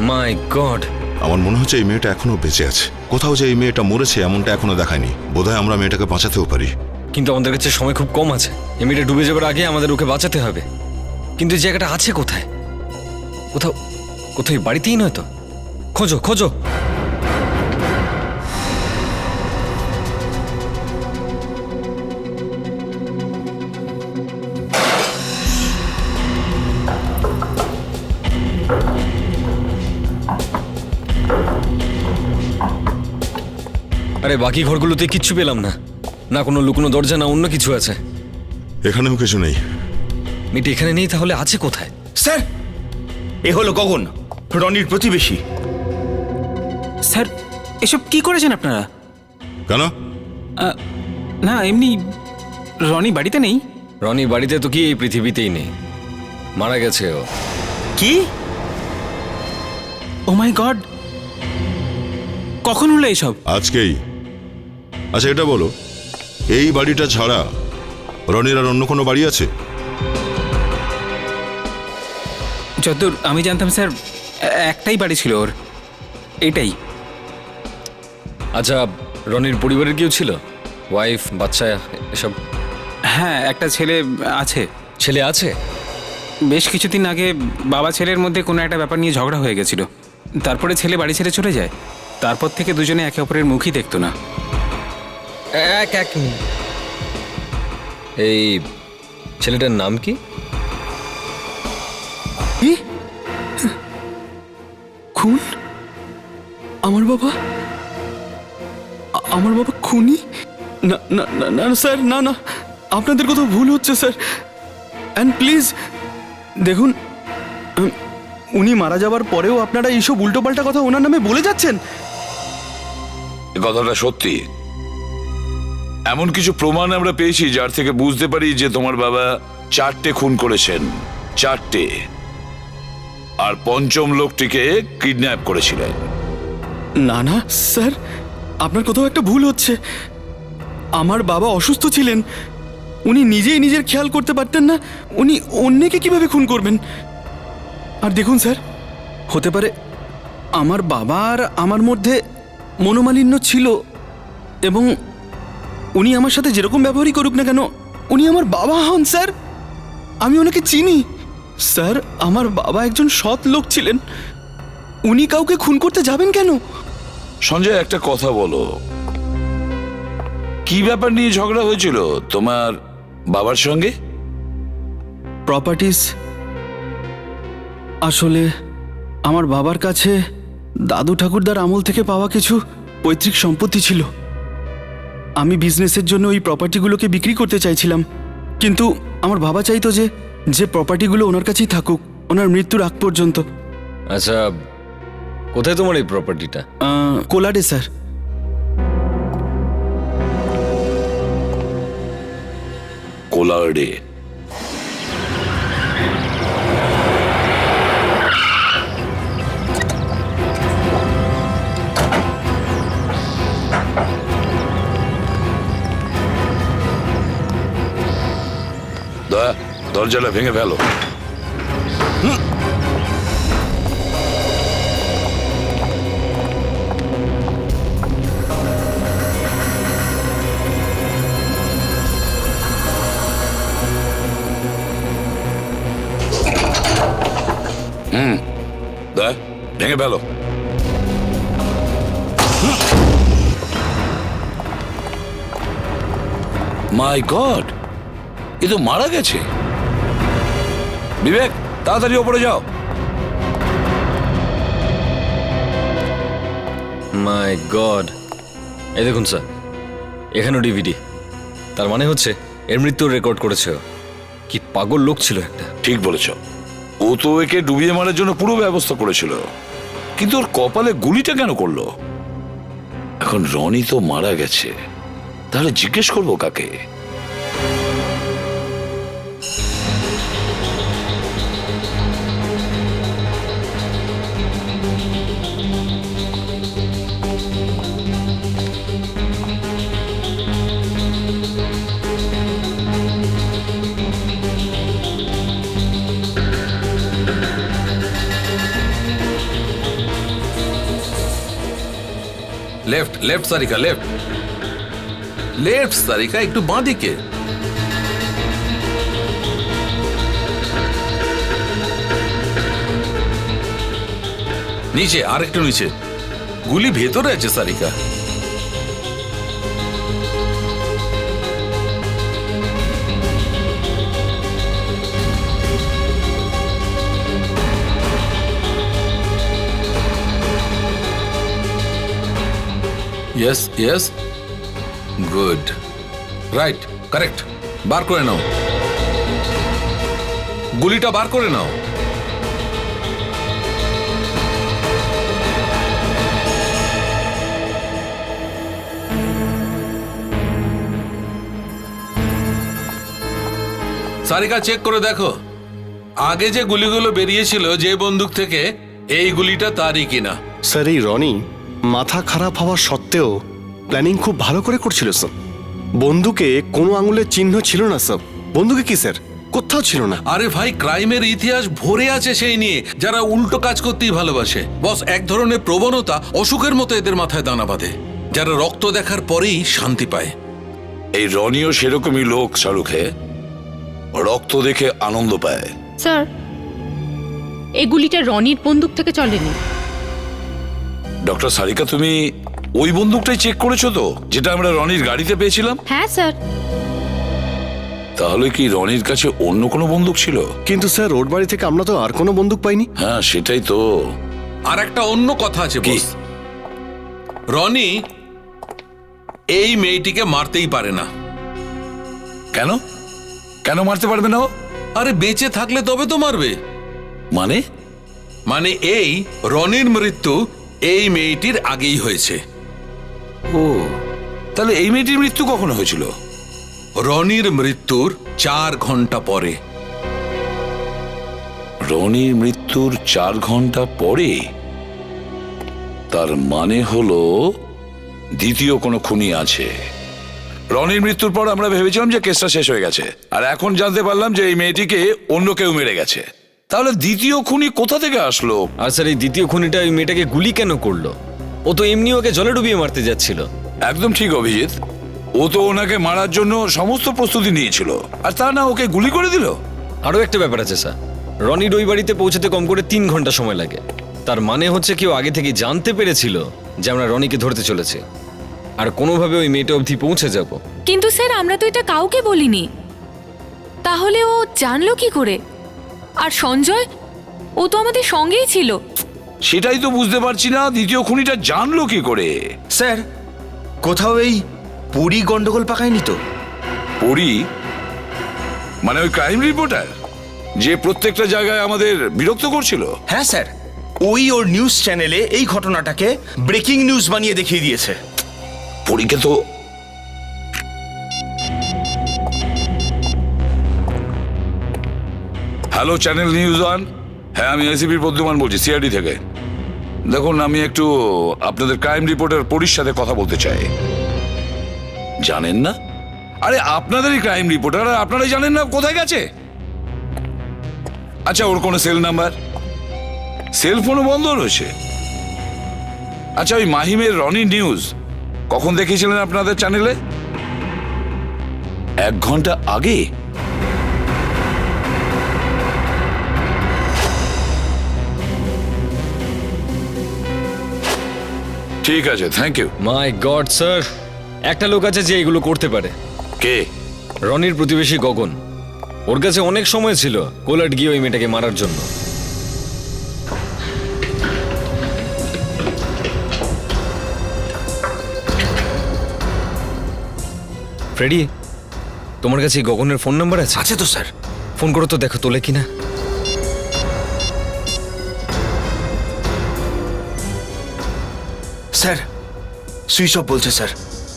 মাই গড, আমার মনে হচ্ছে এই মেয়েটা এখনো বেঁচে আছে। কোথাও যে এই মেয়েটা মরেছে এমনটা এখনো দেখায়নি। বোধহয় আমরা মেয়েটাকে বাঁচাতেও পারি। কিন্তু আমাদের কাছে সময় খুব কম আছে। এমনিটা ডুবে যাবার আগে আমাদের ওকে বাঁচাতে হবে। কিন্তু এই জায়গাটা আছে কোথায়? কোথাও কোথায় বাড়িতেই নয় তো? খোঁজো খোঁজো। আরে বাকি ঘরগুলোতে কিচ্ছু পেলাম না, না কোনো লুকোনো দরজা, না অন্য কিছু আছে। এখানেও কিছু নেই। মেয়েটা এখানে নেই, তাহলে আছে কোথায়? স্যার, এ হলো গগন, রনির প্রতিবেশী। স্যার, এসব কি করেছেন আপনারা? কেন? না এমনি, রনি বাড়িতে নেই। রনি বাড়িতে তো কি, এই পৃথিবীতেই নেই, মারা গেছে ও। কি? ও মাই গড, কখন হলো এইসব? আজকেই। আচ্ছা এটা বলো, এই বাড়িটা ছাড়া রনির আর অন্য কোনো বাড়ি আছে? যতদূর আমি জানতাম স্যার, একটাই বাড়ি ছিল ওর, এটাই। আচ্ছা, রনির পরিবারের কেউ ছিল? ওয়াইফ, বাচ্চা এসব? হ্যাঁ, একটা ছেলে আছে। ছেলে আছে? বেশ কিছুদিন আগে বাবা ছেলের মধ্যে কোনো একটা ব্যাপার নিয়ে ঝগড়া হয়ে গেছিল। তারপরে ছেলে বাড়ি ছেড়ে চলে যায়। তারপর থেকে দুজনে একে অপরের মুখই দেখতো না। এক মিনিট, এই ছেলেটার নাম কি? খুন? আমার বাবা খুনি? না না না না স্যার, না না, আপনাদের কোথাও ভুল হচ্ছে স্যার। অ্যান্ড প্লিজ দেখুন, উনি মারা যাবার পরেও আপনারা এইসব উল্টোপাল্টা কথা ওনার নামে বলে যাচ্ছেন। এ কথাটা সত্যি। এমন কিছু প্রমাণ আমরা পেয়েছি যার থেকে বুঝতে পারি যে তোমার বাবা 4টে খুন করেছেন, 4টে, আর পঞ্চম লোকটিকে কিডন্যাপ করেছিলেন। না না স্যার, আপনার কোথাও একটা ভুল হচ্ছে। আমার বাবা অসুস্থ ছিলেন, উনি নিজেই নিজের খেয়াল করতে পারতেন না, উনি অন্যকে কিভাবে খুন করবেন? আর দেখুন স্যার, হতে পারে আমার বাবা আর আমার মধ্যে মনোমালিন্য ছিল, এবং উনি আমার সাথে যেরকম ব্যবহারই করুক না কেন, উনি আমার বাবা হন স্যার। আমি ওনাকে চিনি স্যার। আমার বাবা একজন সৎ লোক ছিলেন, উনি কাউকে খুন করতে যাবেন কেন? সঞ্জয়, একটা কথা বলো, কি ব্যাপার নিয়ে ঝগড়া হয়েছিল তোমার বাবার সঙ্গে? প্রপার্টিজ। আসলে আমার বাবার কাছে দাদু ঠাকুরদার আমল থেকে পাওয়া কিছু পৈতৃক সম্পত্তি ছিল। আমি বিজনেসের জন্য ওই প্রপার্টিগুলোকে বিক্রি করতে চাইছিলাম, কিন্তু আমার বাবা চাইতো যে প্রপার্টিগুলো ওনার কাছেই থাকুক ওনার মৃত্যুর আগ পর্যন্ত। আচ্ছা, কোথায় তোমার এই প্রপার্টিটা? কোলাডে স্যার। কোলার্ডে? দরজাটা ভেঙে ফেলো। ভেঙে ফেলো। মাই গড, এ তো মারা গেছে। বিবেক, তাড়াতাড়ি ওপরে যাও। মাই গড, এই দেখুন স্যার, এখানেও ডিভিডি। তার মানে হচ্ছে এর মৃত্যুর রেকর্ড করেছে ও। কি পাগল লোক ছিল একটা। ঠিক বলেছ, ও তো একে ডুবিয়ে মারার জন্য পুরো ব্যবস্থা করেছিল, কিন্তু ওর কপালে গুলিটা কেন করলো? এখন রনি তো মারা গেছে, তাহলে জিজ্ঞেস করবো কাকে? Left left Sarika, left left Sarika, একটু বাঁ দিকে। নিচে, আর একটু নিচে। গুলি ভেতরে আছে Sarika. Yes yes, good, right, correct. বার করে নাও, গুলিটা বার করে নাও। সারিকা, চেক করে দেখো আগে যে গুলিগুলো বেরিয়েছিল যে বন্দুক থেকে, এই গুলিটা তারই কিনা। স্যার, এই রনি মাথা খারাপ হওয়া সত্ত্বেও প্ল্যানিং খুব ভালো করে করছিল স্যার। বন্দুকে কোনো আঙুলের চিহ্ন ছিল না স্যার। বন্দুকে কি স্যার? কোথাও ছিল না। আরে ভাই, ক্রাইমের ইতিহাস ভরে আছে সেই নিয়ে, যারা উল্টো কাজ করতেই ভালোবাসে। বস, এক ধরনের প্রবণতা অসুখের মতো এদের মাথায় দানা বাঁধে, যারা রক্ত দেখার পরেই শান্তি পায়। এই রনিও সেরকমই লোক শাহরুখে, রক্ত দেখে আনন্দ পায়। স্যার, এই গুলিটা রনির বন্দুক থেকে চলেনি। ডক্টর সারিকা, তুমি ওই বন্দুকটাই চেক করেছো তো, যেটা আমরা রনির গাড়িতে পেয়েছিলাম? হ্যাঁ স্যার। তাহলে কি রনির কাছে অন্য কোনো বন্দুক ছিল? কিন্তু স্যার, ওর বাড়ি থেকে আমরা তো আর কোনো বন্দুক পাইনি। হ্যাঁ, সেটাই তো। আর একটা অন্য কথা আছে বস, রনি এই মেয়েটিকে মারতেই পারে না। কেন? কেন মারতে পারবে না ও? আরে বেঁচে থাকলে তবে তো মারবে। মানে? মানে এই রনির মৃত্যু এই মেয়েটির আগেই হয়েছে। ও, তাহলে এই মেয়েটির মৃত্যু কখন হয়েছিল? রনির মৃত্যুর 4 ঘন্টা পরে। রনির মৃত্যুর 4 ঘন্টা পরে? তার মানে হলো দ্বিতীয় কোনো খুনি আছে। রনির মৃত্যুর পর আমরা ভেবেছিলাম যে কেসটা শেষ হয়ে গেছে, আর এখন জানতে পারলাম যে এই মেয়েটিকে অন্য কেউ মেরে গেছে। তাহলে দ্বিতীয় খুনি কোথা থেকে আসলো? আর স্যার, এই দ্বিতীয় খুনিটা ওই মেয়েটাকে গুলি কেন করলো? ও তো এমনি ওকে জলে ডুবিয়ে মারতে যাচ্ছিল। একদম ঠিক অভিজিৎ, ও তো ওনাকে মারার জন্য সমস্ত প্রস্তুতি নিয়েছিল, আর তা না ওকে গুলি করে দিল। আরও একটা ব্যাপার আছে স্যার, রনির ওই বাড়িতে পৌঁছতে কম করে 3 ঘন্টা সময় লাগে। তার মানে হচ্ছে কেউ আগে থেকে জানতে পেরেছিল যে আমরা রনিকে ধরতে চলেছি, আর কোনোভাবে ওই মেয়েটা অবধি পৌঁছে যাব। কিন্তু স্যার, আমরা তো এটা কাউকে বলিনি, তাহলে ও জানলো কি করে? আর সঞ্জয়, ও তো আমাদের সঙ্গেই ছিল। সেটাই তো বুঝতে পারছি না, দ্বিতীয় খুনিটা জানলো কি করে? স্যার, কোথাও এই পুরী গন্ডগোল পাকায়নি তো? পুরী মানে ওই ক্রাইম রিপোর্টার যে প্রত্যেকটা জায়গায় আমাদের বিরক্ত করছিল? হ্যাঁ স্যার, ওই ওর নিউজ চ্যানেলে এই ঘটনাটাকে ব্রেকিং নিউজ বানিয়ে দেখিয়ে দিয়েছে। পুরীকে তো হ্যালো চ্যানেল নিউজ 1। হ্যাঁ, আমি এসিপির প্রদ্যুমান বলছি, সিআইডি থেকে। দেখুন, আমি একটু আপনাদের ক্রাইম রিপোর্টার পরীর সাথে কথা বলতে চাই। জানেন না? আরে আপনাদেরই ক্রাইম রিপোর্টার, আর আপনারাই জানেন না কোথায় গেছে? আচ্ছা, ওর কোনো সেল নাম্বার, সেল ফোনও বন্ধ রয়েছে। আচ্ছা, ওই মাহিমের রনি নিউজ কখন দেখিয়েছিলেন আপনাদের চ্যানেলে? 1 ঘন্টা আগে। ঠিক আছে, thank you. My God sir, একটা লোক আছে যে এগুলো করতে পারে। কে? রনির প্রতিবেশী গগন। ওর কাছে অনেক সময় ছিল কোলাট গিয়ে ওই মেয়েটাকে মারার জন্য। ফ্রেডি, তোমার কাছে এই গগনের ফোন নাম্বার আছে? আছে তো স্যার। ফোন করো তো, দেখো তোলে কিনা। স্যার সুইচ অফ বলছে স্যার।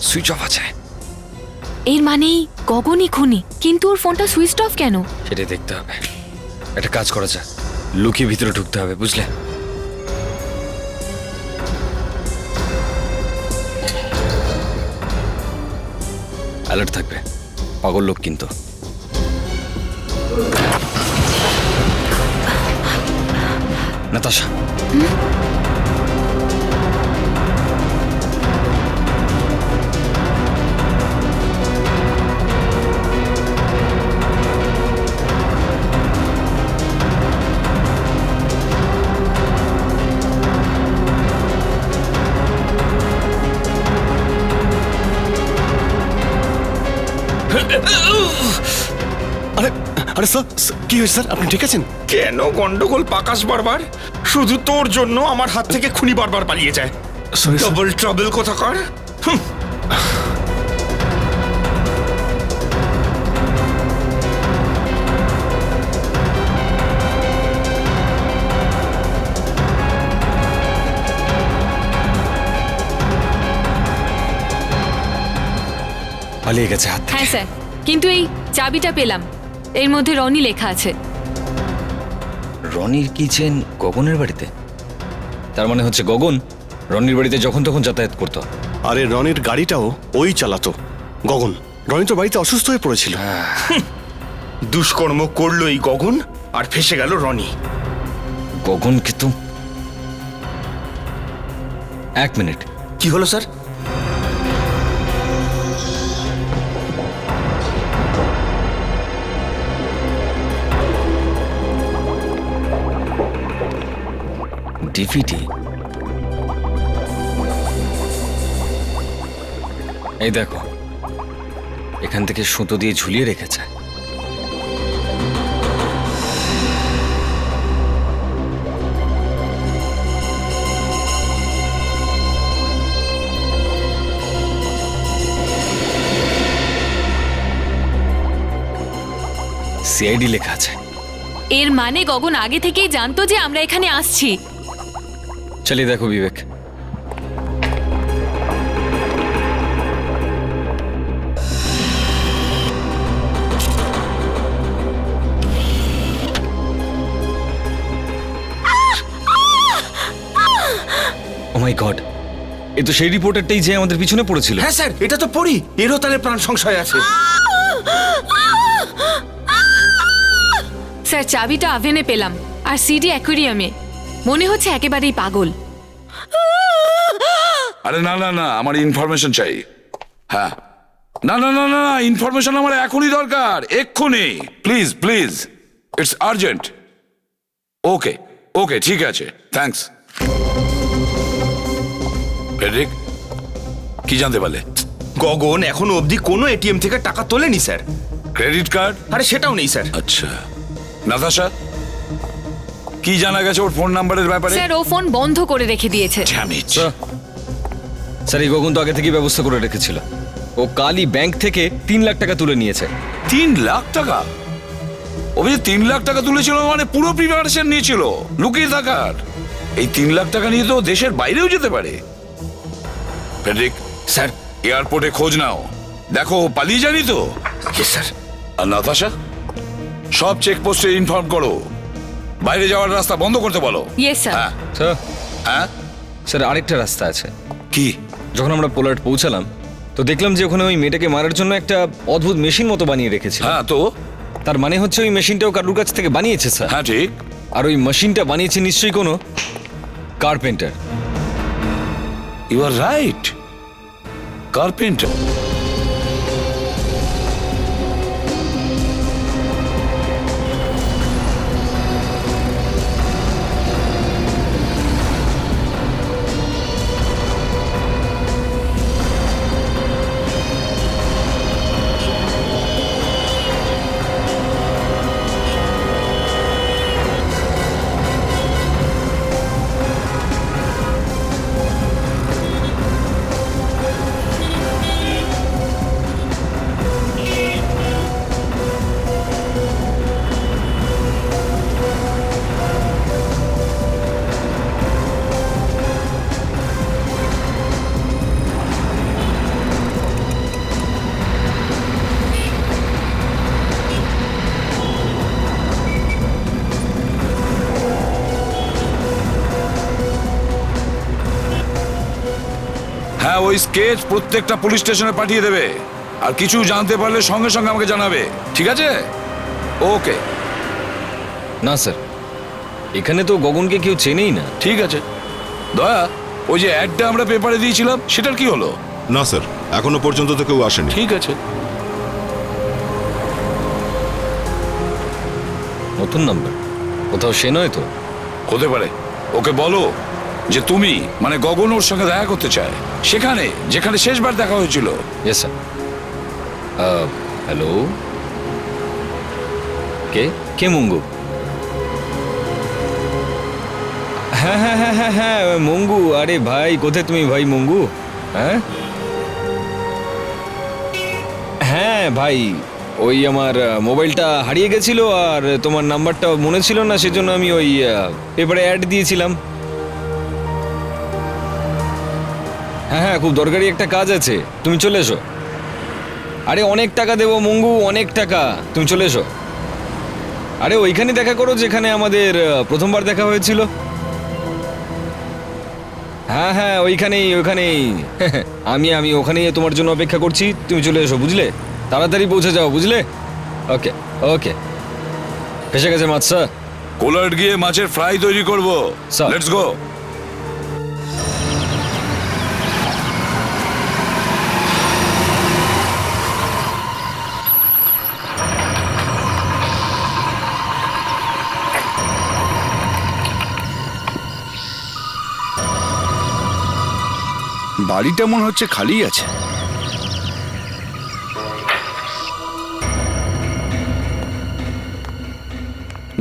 সুইচ অফ আছে? এর মানেই গগনই খুনি, কিন্তু ওর ফোনটা সুইচ অফ কেন? সেটাই দেখতে হবে। একটা কাজ করা যাক, লুকিয়ে ভিতরে ঢুকতে হবে, বুঝলে? অ্যালার্ট থাকবে, পাগল লোক কিন্তু। নাতাশা, আরে আরে স্যার, কি হয়েছে স্যার? আপনি ঠিক আছেন? কেন গন্ডগোল পাকাশ বারবার? শুধু তোর জন্য আমার হাত থেকে খুনি বারবার পালিয়ে যায়। ডবল ট্রাবল কোথাকার। পালিয়ে গেছে হাত। হ্যাঁ স্যার, কিন্তু এই চাবিটা পেলাম, এর মধ্যে রনি লেখা আছে। রনির কিচেন গগনের বাড়িতে? তার মানে হচ্ছে গগন রনির বাড়িতে যখন তখন যাতায়াত করতো। আরে রনির গাড়িটাও ওই চালাতো। গগন, রনি তো বাড়িতে অসুস্থ হয়ে পড়েছিল। দুষ্কর্ম করলো এই গগন, আর ফেসে গেল রনি। গগনকে তো... এক মিনিট, কি হলো স্যার? ডিভিডি। এই দেখো, এখান থেকে সুতো দিয়ে ঝুলিয়ে রেখেছে। সিআইডি লেখা আছে। এর মানে গগন আগে থেকেই জানতো যে আমরা এখানে আসছি। চালিয়ে দেখো বিবেক। ও মাই গড, এ তো সেই রিপোর্টারটাই যে আমাদের পিছনে পড়েছিল। হ্যাঁ স্যার, এটা তো পড়ি। এরও তাহলে প্রাণ সংশয় আছে। স্যার, চাবিটা আভেনে পেলাম, আর সিডি অ্যাকুয়ারিয়ামে। মনে হচ্ছে একেবারেই পাগল। আরে না না না, আমার ইনফরমেশন চাই। হ্যাঁ, না না না না, ইনফরমেশন আমার এখনই দরকার, এক্ষুনি। Please please, it's urgent. Okay okay, ঠিক আছে, থ্যাঙ্কস। ফেডরিক, কি জানতে পারলে? গগন এখনো অবধি কোনো এটিএম থেকে টাকা তোলেনি স্যার। Credit card? আরে সেটাও নেই স্যার। আচ্ছা, নাতাশা, কি জানা গেছে ওর ফোন নাম্বারের ব্যাপারে? স্যার, ও ফোন বন্ধ করে রেখে দিয়েছে। স্যার, এই গগন তো আগে থেকে ব্যবস্থা করে রেখেছিল। ও কালই ব্যাংক থেকে 3 লাখ টাকা তুলে নিয়েছে। 3 লাখ টাকা? ও 3 লাখ টাকা তুলেছিল মানে পুরো প্রিপারেশন নিয়েছিল লুকিয়ে থাকার। এই 3 লাখ টাকা নিয়ে তো দেশের বাইরেও যেতে পারে। ফেডরিক স্যার, এয়ারপোর্টে খোঁজ নাও, দেখো পালিয়ে যায়নি তো। স্যার। আর নাতাশা, সব চেকপোস্টে ইনফর্ম করো, বাইরে যাওয়ার রাস্তা বন্ধ করতে বলো। Yes sir. হ্যাঁ স্যার, হ্যাঁ স্যার আরেকটা রাস্তা আছে। কি? যখন আমরা পোলার্ড পৌঁছালাম তো দেখলাম যে ওখানে ওই মেয়েটাকে মারার জন্য একটা অদ্ভুত মেশিন মতো বানিয়ে রেখেছিল। হ্যাঁ, তো তার মানে হচ্ছে ওই মেশিনটাও কারুর কাছ থেকে বানিয়েছে স্যার। হ্যাঁ ঠিক। আর ওই মেশিনটা বানিয়েছে নিশ্চয়ই কোনো carpenter. You are right, carpenter. হ্যাঁ, ওই স্কেচ প্রত্যেকটা পুলিশ স্টেশনে পাঠিয়ে দেবে। আর কিছু জানতে পারলে সঙ্গে সঙ্গে আমাকে জানাবে, ঠিক আছে? ওকে। না স্যার, এখানে তো গগনকে কেউ চেনেই না। ঠিক আছে। দয়া, ওই যে অ্যাডটা আমরা পেপারে দিয়েছিলাম সেটার কি হলো? না স্যার, এখনো পর্যন্ত তো কেউ আসেনি। ঠিক আছে। নতুন নাম্বার, কোথাও সে নয় তো? হতে পারে। ওকে বলো যে তুমি মানে গগন ওর সঙ্গে দেখা করতে চায়, সেখানে যেখানে শেষবার দেখা হয়েছিল। Yes sir. হ্যালো, কে কে মঙ্গু? হ্যাঁ হ্যাঁ হ্যাঁ হ্যাঁ হ্যাঁ মঙ্গু। আরে ভাই, কোথায় তুমি ভাই মঙ্গু? হ্যাঁ হ্যাঁ ভাই, ওই আমার মোবাইলটা হারিয়ে গেছিল আর তোমার নাম্বারটা মনে ছিল না, সেজন্য আমি ওই পেপারে অ্যাড দিয়েছিলাম। হ্যাঁ হ্যাঁ, খুব দরকারি একটা কাজ আছে, তুমি চলে এসো। আরে অনেক টাকা দেবো মঙ্গু, অনেক টাকা, তুমি চলে এসো। আরে ওইখানে দেখা করো যেখানে আমাদের প্রথমবার দেখা হয়েছিল। হ্যাঁ হ্যাঁ, ওইখানেই ওইখানেই। আমি ওখানেই তোমার জন্য অপেক্ষা করছি, তুমি চলে এসো, বুঝলে? তাড়াতাড়ি পৌঁছে যাও, বুঝলে? ওকে ওকে। এসে গেছে মাছ স্যার। কোলার্ড গিয়ে মাছের ফ্রাই তৈরি করবো। স্যার। Let's go. বাড়িটা মনে হচ্ছে খালি আছে।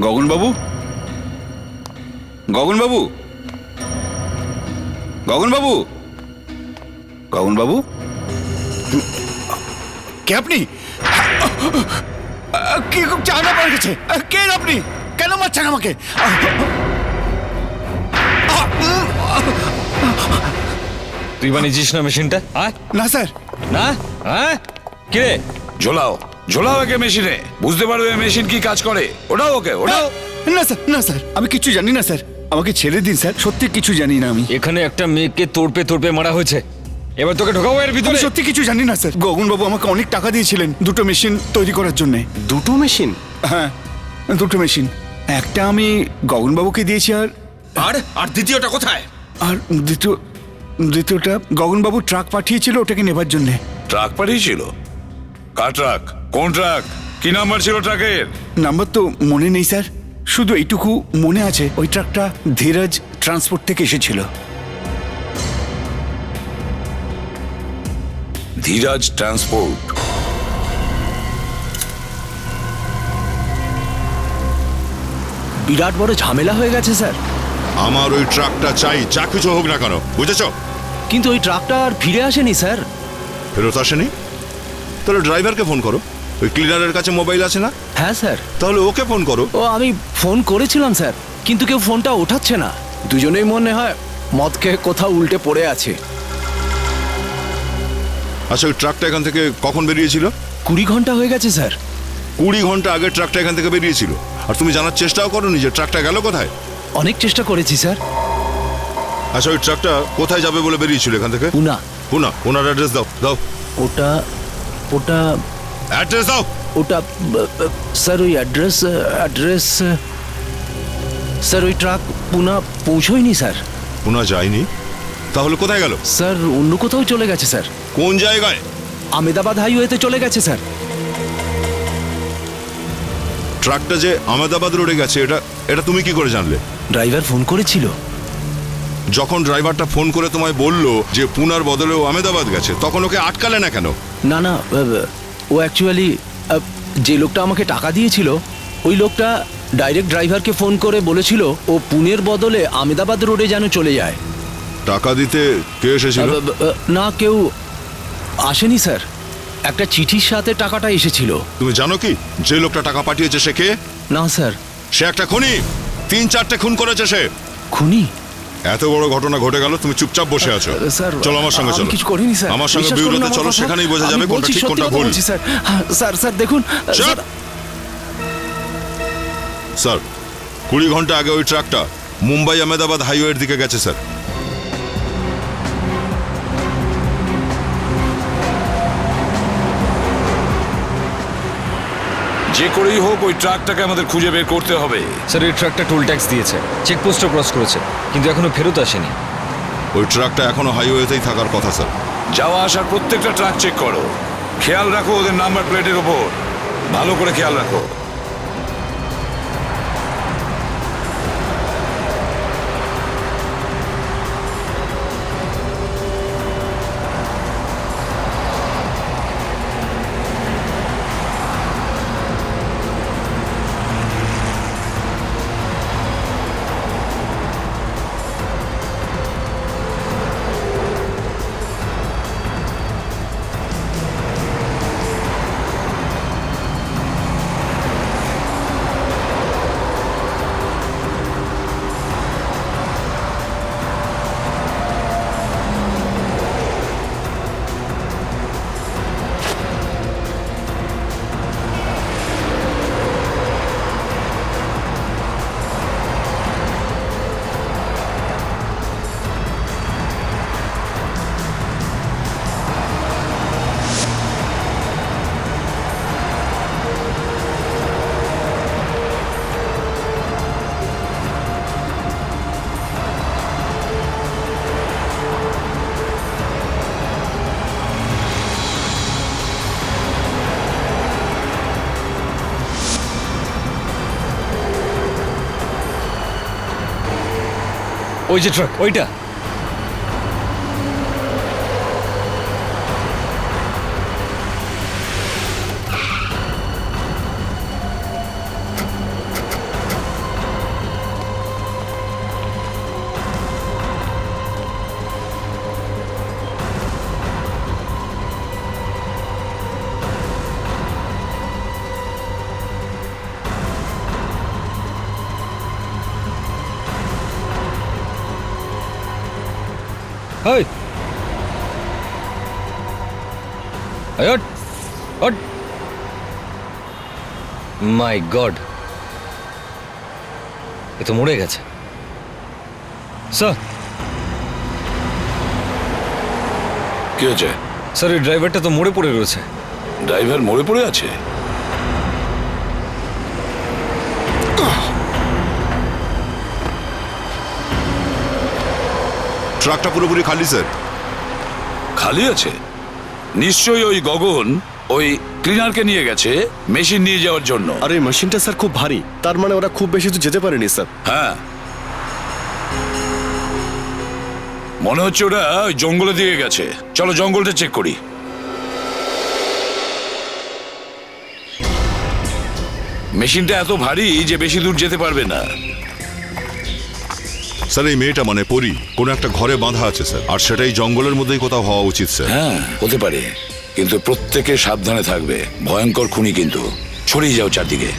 গগনবাবু, গগনবাবু, গগনবাবু, গগনবাবু, কে আপনি? কি খুব চাওয়া পড়ে গেছে? কে আপনি? কেন মারছেন আমাকে? তুই বানিয়েছিস না মেশিনটা? না স্যার। না? হ্যাঁ, কে? ঝোলাও ঝোলাও একে মেশিনে, বুঝতে পারবে মেশিন কি কাজ করে। ওটাও ওকে, ওটাও। না স্যার, না স্যার, আমি কিছু জানি না স্যার, আমাকে ছেড়ে দিন স্যার, সত্যি কিছু জানি না আমি। এখানে একটা মেয়েকে তোড়পে তোড়পে মারা হয়েছে, এবার তোকে ঢোকাবো এর ভিতরে। সত্যি কিছু জানি না স্যার। গগনবাবু আমাকে অনেক টাকা দিয়েছিলেন দুটো মেশিন তৈরি করার জন্য। দুটো মেশিন? হ্যাঁ, দুটো মেশিন। একটা আমি গগনবাবুকে দিয়েছি, আর দ্বিতীয়টা কোথায়? আর দ্বিতীয়টা গগনবাবু ট্রাক পাঠিয়েছিল ওটাকে নেবার জন্য। ট্রাক পাঠিয়েছিল? কার ট্রাক? কোন ট্রাক? কি নাম্বার ছিল ট্রাকের? নাম্বার তো মনে নেই স্যার, শুধু এইটুকু মনে আছে ওই ট্রাকটা ধীরাজ ট্রান্সপোর্ট থেকে এসেছিল। ধীরাজ ট্রান্সপোর্ট? বিরাট বড় ঝামেলা হয়ে গেছে স্যার। আমার ওই ট্রাকটা চাই, যা কিছু হোক না কেন, বুঝেছ? কিন্তু ওই ট্রাকটা আর ফিরে আসেনি স্যার। ফেরত আসেনি? তাহলে ড্রাইভারকে ফোন করো। ওই ক্লিনারের কাছে মোবাইল আছে না? হ্যাঁ স্যার। তাহলে ওকে ফোন করো। ও আমি ফোন করেছিলাম স্যার, কিন্তু কেউ ফোনটা ওঠাচ্ছে না। দুজনেই মনে হয় মদ খেয়ে কোথাও উল্টে পড়ে আছে। আচ্ছা, ওই ট্রাকটা এখান থেকে কখন বেরিয়েছিল? 20 ঘন্টা হয়ে গেছে স্যার। 20 ঘন্টা আগে ট্রাকটা এখান থেকে বেরিয়েছিল, আর তুমি জানার চেষ্টাও করোনি যে ট্রাকটা গেল কোথায়? অনেক চেষ্টা করেছি স্যার। আচ্ছা, ওই ট্রাকটা কোথায় যাবে বলে বেরিয়েছিল এখান থেকে? পুনা। পুনা? ওনার অ্যাড্রেস দাও। দাও ওটা অ্যাড্রেস দাও। ওটা স্যার ওই অ্যাড্রেস স্যার ওই ট্রাক পুনা পৌঁছয়নি স্যার। পুনা যায়নি? তাহলে কোথায় গেল? স্যার অন্য কোথাও চলে গেছে স্যার। কোন জায়গায়? আমেদাবাদ হাইওয়েতে চলে গেছে স্যার। ট্রাকটা যে আহমেদাবাদ রোডে গেছে এটা তুমি কি করে জানলে? ড্রাইভার ফোন করেছিল। যখন ড্রাইভারটা ফোন করে তোমায় বললো যে পুনার বদলে ও আহমেদাবাদ গেছে, তখন ওকে আটকালে না কেন? না না, ও অ্যাকচুয়ালি যে লোকটা আমাকে টাকা দিয়েছিল ওই লোকটা ডাইরেক্ট ড্রাইভারকে ফোন করে বলেছিল ও পুনের বদলে আহমেদাবাদ রোডে যেন চলে যায়। টাকা দিতে কে এসেছিল? না, কেউ আসেনি স্যার, একটা চিঠির সাথে টাকাটা এসেছিল। তুমি জানো কি যে লোকটা টাকা পাঠিয়েছে সে কে? না স্যার। সে একটা খুনি। 3-4টে খুন করেছে সে। খুনি? এত বড় ঘটনা ঘটে গেল, তুমি চুপচাপ বসে আছো। স্যার চলো আমার সঙ্গে, চলো। কিছু করিনি স্যার। আমার সঙ্গে বিশ্বাস করুন বিউরোতে আমার চলো, কথা। সেখানেই বোঝা যাবে আমি কোনটা বলছি, ঠিক সত্যি কোনটা কথা ভুল। বলছি, স্যার। স্যার দেখুন স্যার 20 ঘন্টা আগে ওই ট্রাকটা মুম্বাই আহমেদাবাদ হাইওয়ের দিকে গেছে স্যার। যে করেই হোক ওই ট্রাকটাকে আমাদের খুঁজে বের করতে হবে। স্যার ওই ট্রাকটা টোল ট্যাক্স দিয়েছে, চেকপোস্টও ক্রস করেছে, কিন্তু এখনো ফেরত আসেনি। ওই ট্রাকটা এখনো হাইওয়েতেই থাকার কথা স্যার। যাওয়া আসার প্রত্যেকটা ট্রাক চেক করো, খেয়াল রাখো ওদের নাম্বার প্লেটের ওপর, ভালো করে খেয়াল রাখো। ওই যে ট্রাক, ওইটা। Hey! Ayot! What? My God! এ তো মরে গেছে। স্যার, কি হয়েছে? স্যার এই ড্রাইভারটা তো মরে পড়ে রয়েছে। ড্রাইভার মরে পড়ে আছে? ট্রাকটা পুরোপুরি খালি স্যার। খালি আছে? নিশ্চয়ই ওই গগন ওই ক্লিনারকে নিয়ে গেছে মেশিন নিয়ে যাওয়ার জন্য। আর এই মেশিনটা স্যার খুব ভারী, তার মানে ওরা খুব বেশি তো যেতে পারেনি স্যার। হ্যাঁ, মনে হচ্ছে ওরা ওই জঙ্গলের দিকে গেছে। চলো জঙ্গলটা চেক করি। মেশিনটা এত ভারী যে বেশি দূর যেতে পারবে না। স্যার এই মেয়েটা মানে পরি কোনো একটা ঘরে বাঁধা আছে স্যার, আর সেটাই জঙ্গলের মধ্যেই কোথাও হওয়া উচিত স্যার। হ্যাঁ হতে পারে, কিন্তু প্রত্যেকে সাবধানে থাকবে। ভয়ঙ্কর খুনি কিন্তু, ছড়িয়ে যাও চারদিকে।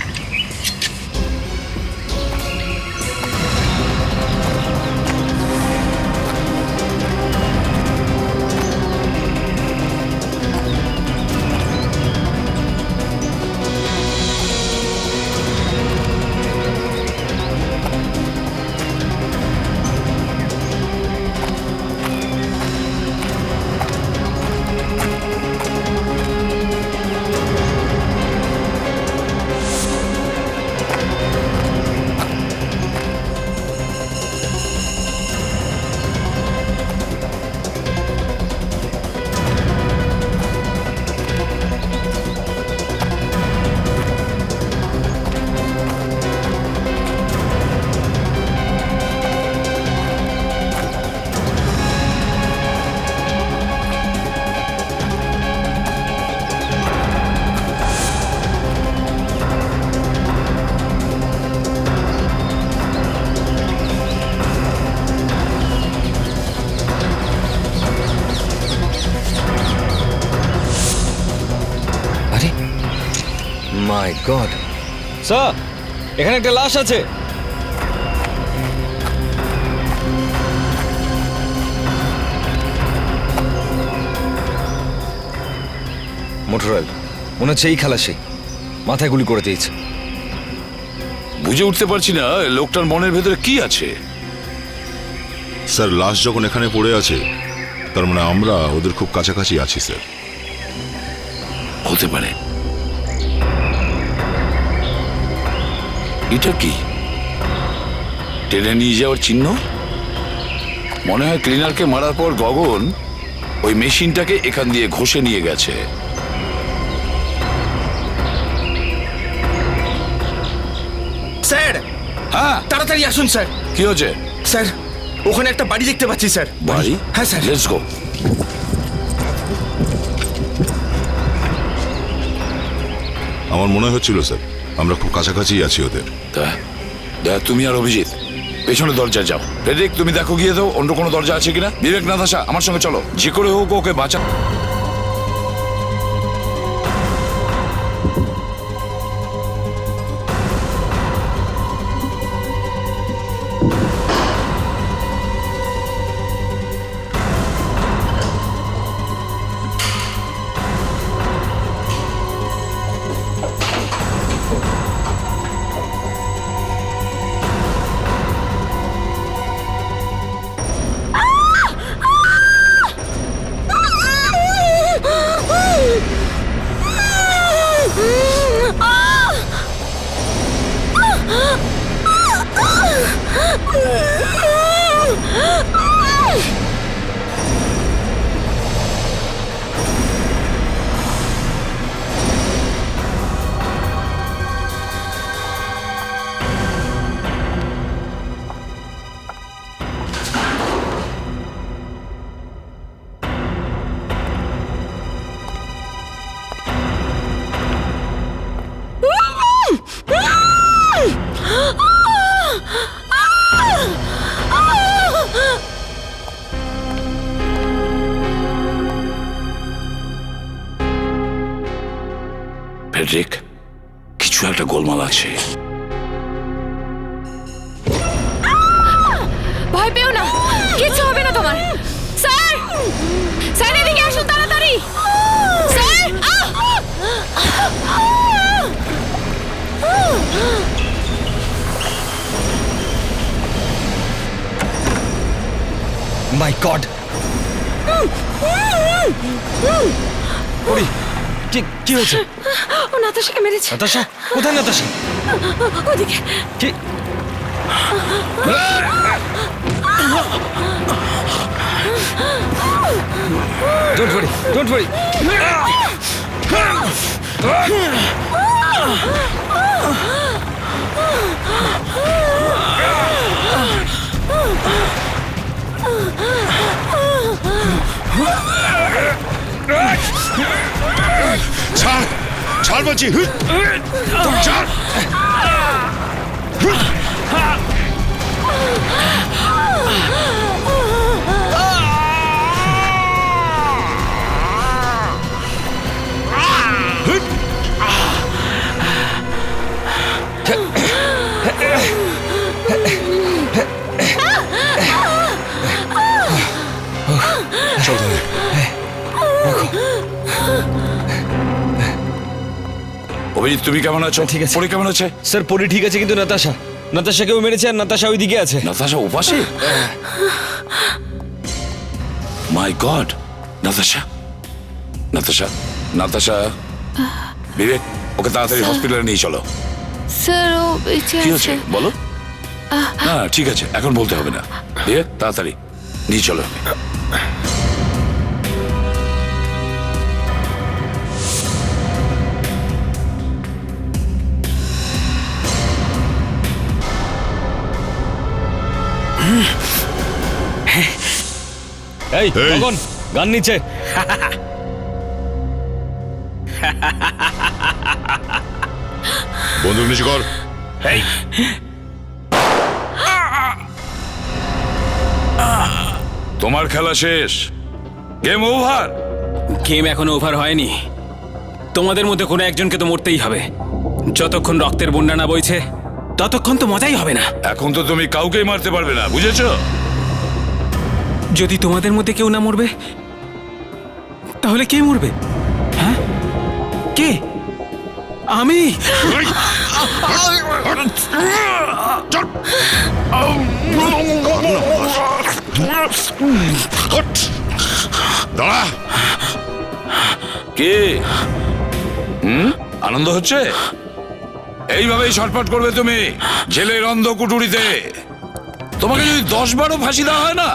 মাই গড! স্যার, এখানে একটা লাশ আছে। মোটরওয়েল, মনে হচ্ছে এই খালাসি মাথায় গুলি করে দিয়েছে। বুঝে উঠতে পারছি না লোকটার মনের ভেতরে কি আছে। স্যার লাশ যখন এখানে পড়ে আছে তার মানে আমরা ওদের খুব কাছাকাছি আছি স্যার। হতে পারে। এটা কি টেনে নিয়ে যাওয়ার চিহ্ন? মনে হয় ক্লিনারকে মারার পর গগন ওই মেশিনটাকে এখান দিয়ে ঘষে নিয়ে গেছে। স্যার, হ্যাঁ তাড়াতাড়ি আসুন স্যার। কি হচ্ছে? স্যার, ওখানে একটা বাড়ি দেখতে পাচ্ছি স্যার। বাড়ি? হ্যাঁ স্যার। Let's go. আমার মনে হচ্ছিল স্যার আমরা খুব কাছাকাছি আছি ওদের। দেখ তুমি আর অভিজিৎ পেছনে দরজা যাও। ফ্রেডরিক তুমি দেখো গিয়ে দাও অন্য কোনো দরজা আছে কিনা। বিবেক, নাতাশা আমার সঙ্গে চলো, যে করে হোক ওকে বাঁচা। ফ্রেডরিক, কিছু একটা গোলমাল আছে। ভয় পেও না, কিছু হবে না তোমার। স্যার, স্যার এদিকে আসুন তাড়াতাড়ি। স্যার, মাই গড, কি হয়েছে? ও নাতাশাকে মেরেছে। নাতাশা? কোথায় নাতাশা? ওদিকে। কি? Don't worry, don't worry. ছাড়, ছাড় বলছি। ছাড়। অভিজিৎ তুমি কেমন আছো? ঠিক আছে। পরি কেমন আছে? স্যার পরি ঠিক আছে, কিন্তু নাতাশাকেও মেরেছে আর নাতাশা ওইদিকে আছে। নাতাশা উপাসে? মাই গড, নাতাশা, নাতাশা, নাতাশা। বিবেক, ওকে তাড়াতাড়ি হসপিটালে নিয়ে চলো। স্যার ও বেঁচে কি আছে। হচ্ছে বলো? না ঠিক আছে, এখন বলতে হবে না। বিবেক, তাড়াতাড়ি নিয়ে চলো। এই গগন, গান নিচে। বন্দুক নিচে কর। তোমার খেলা শেষ, গেম ওভার। গেম এখনো ওভার হয়নি। তোমাদের মধ্যে কোনো একজনকে তো মরতেই হবে। যতক্ষণ রক্তের বন্যা না বইছে ততক্ষণ তো মজাই হবে না। এখন তো তুমি কাউকেই মারতে পারবে না, বুঝেছো? যদি তোমাদের মধ্যে কেউ না মরবে তাহলে কে মরবে? হ্যাঁ, কে? আমি? দাঁড়া। কে? আনন্দ হচ্ছে? এইভাবেই ছটফট করবে তুমি জেলের অন্ধ কুটুরিতে। তোমাকে যদি 10-12 ফাঁসি দেওয়া হয় না,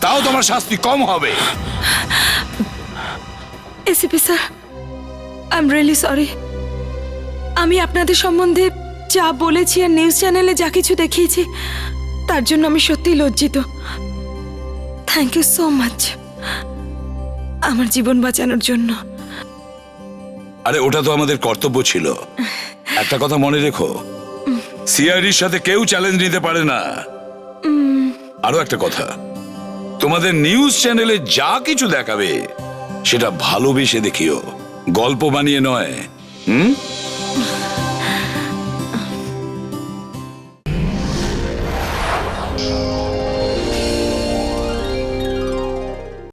তাও তোমার শাস্তি কম হবে। ACP sir, I am really sorry. আমি আপনাদের সম্বন্ধে যা বলেছি আর নিউজ চ্যানেলে যা কিছু দেখিয়েছি, তার জন্য আমি সত্যিই লজ্জিত। থ্যাংক ইউ সো মাচ আমার জীবন বাঁচানোর জন্য। আরে ওটা তো আমাদের কর্তব্য ছিল। একটা কথা মনে রেখো, সিআইডির সাথে কেউ চ্যালেঞ্জ নিতে পারে না। আরো একটা কথা, তোমাদের নিউজ চ্যানেলে যা কিছু দেখাবে সেটা ভালোবেসে দেখিও, গল্প বানিয়ে নয়।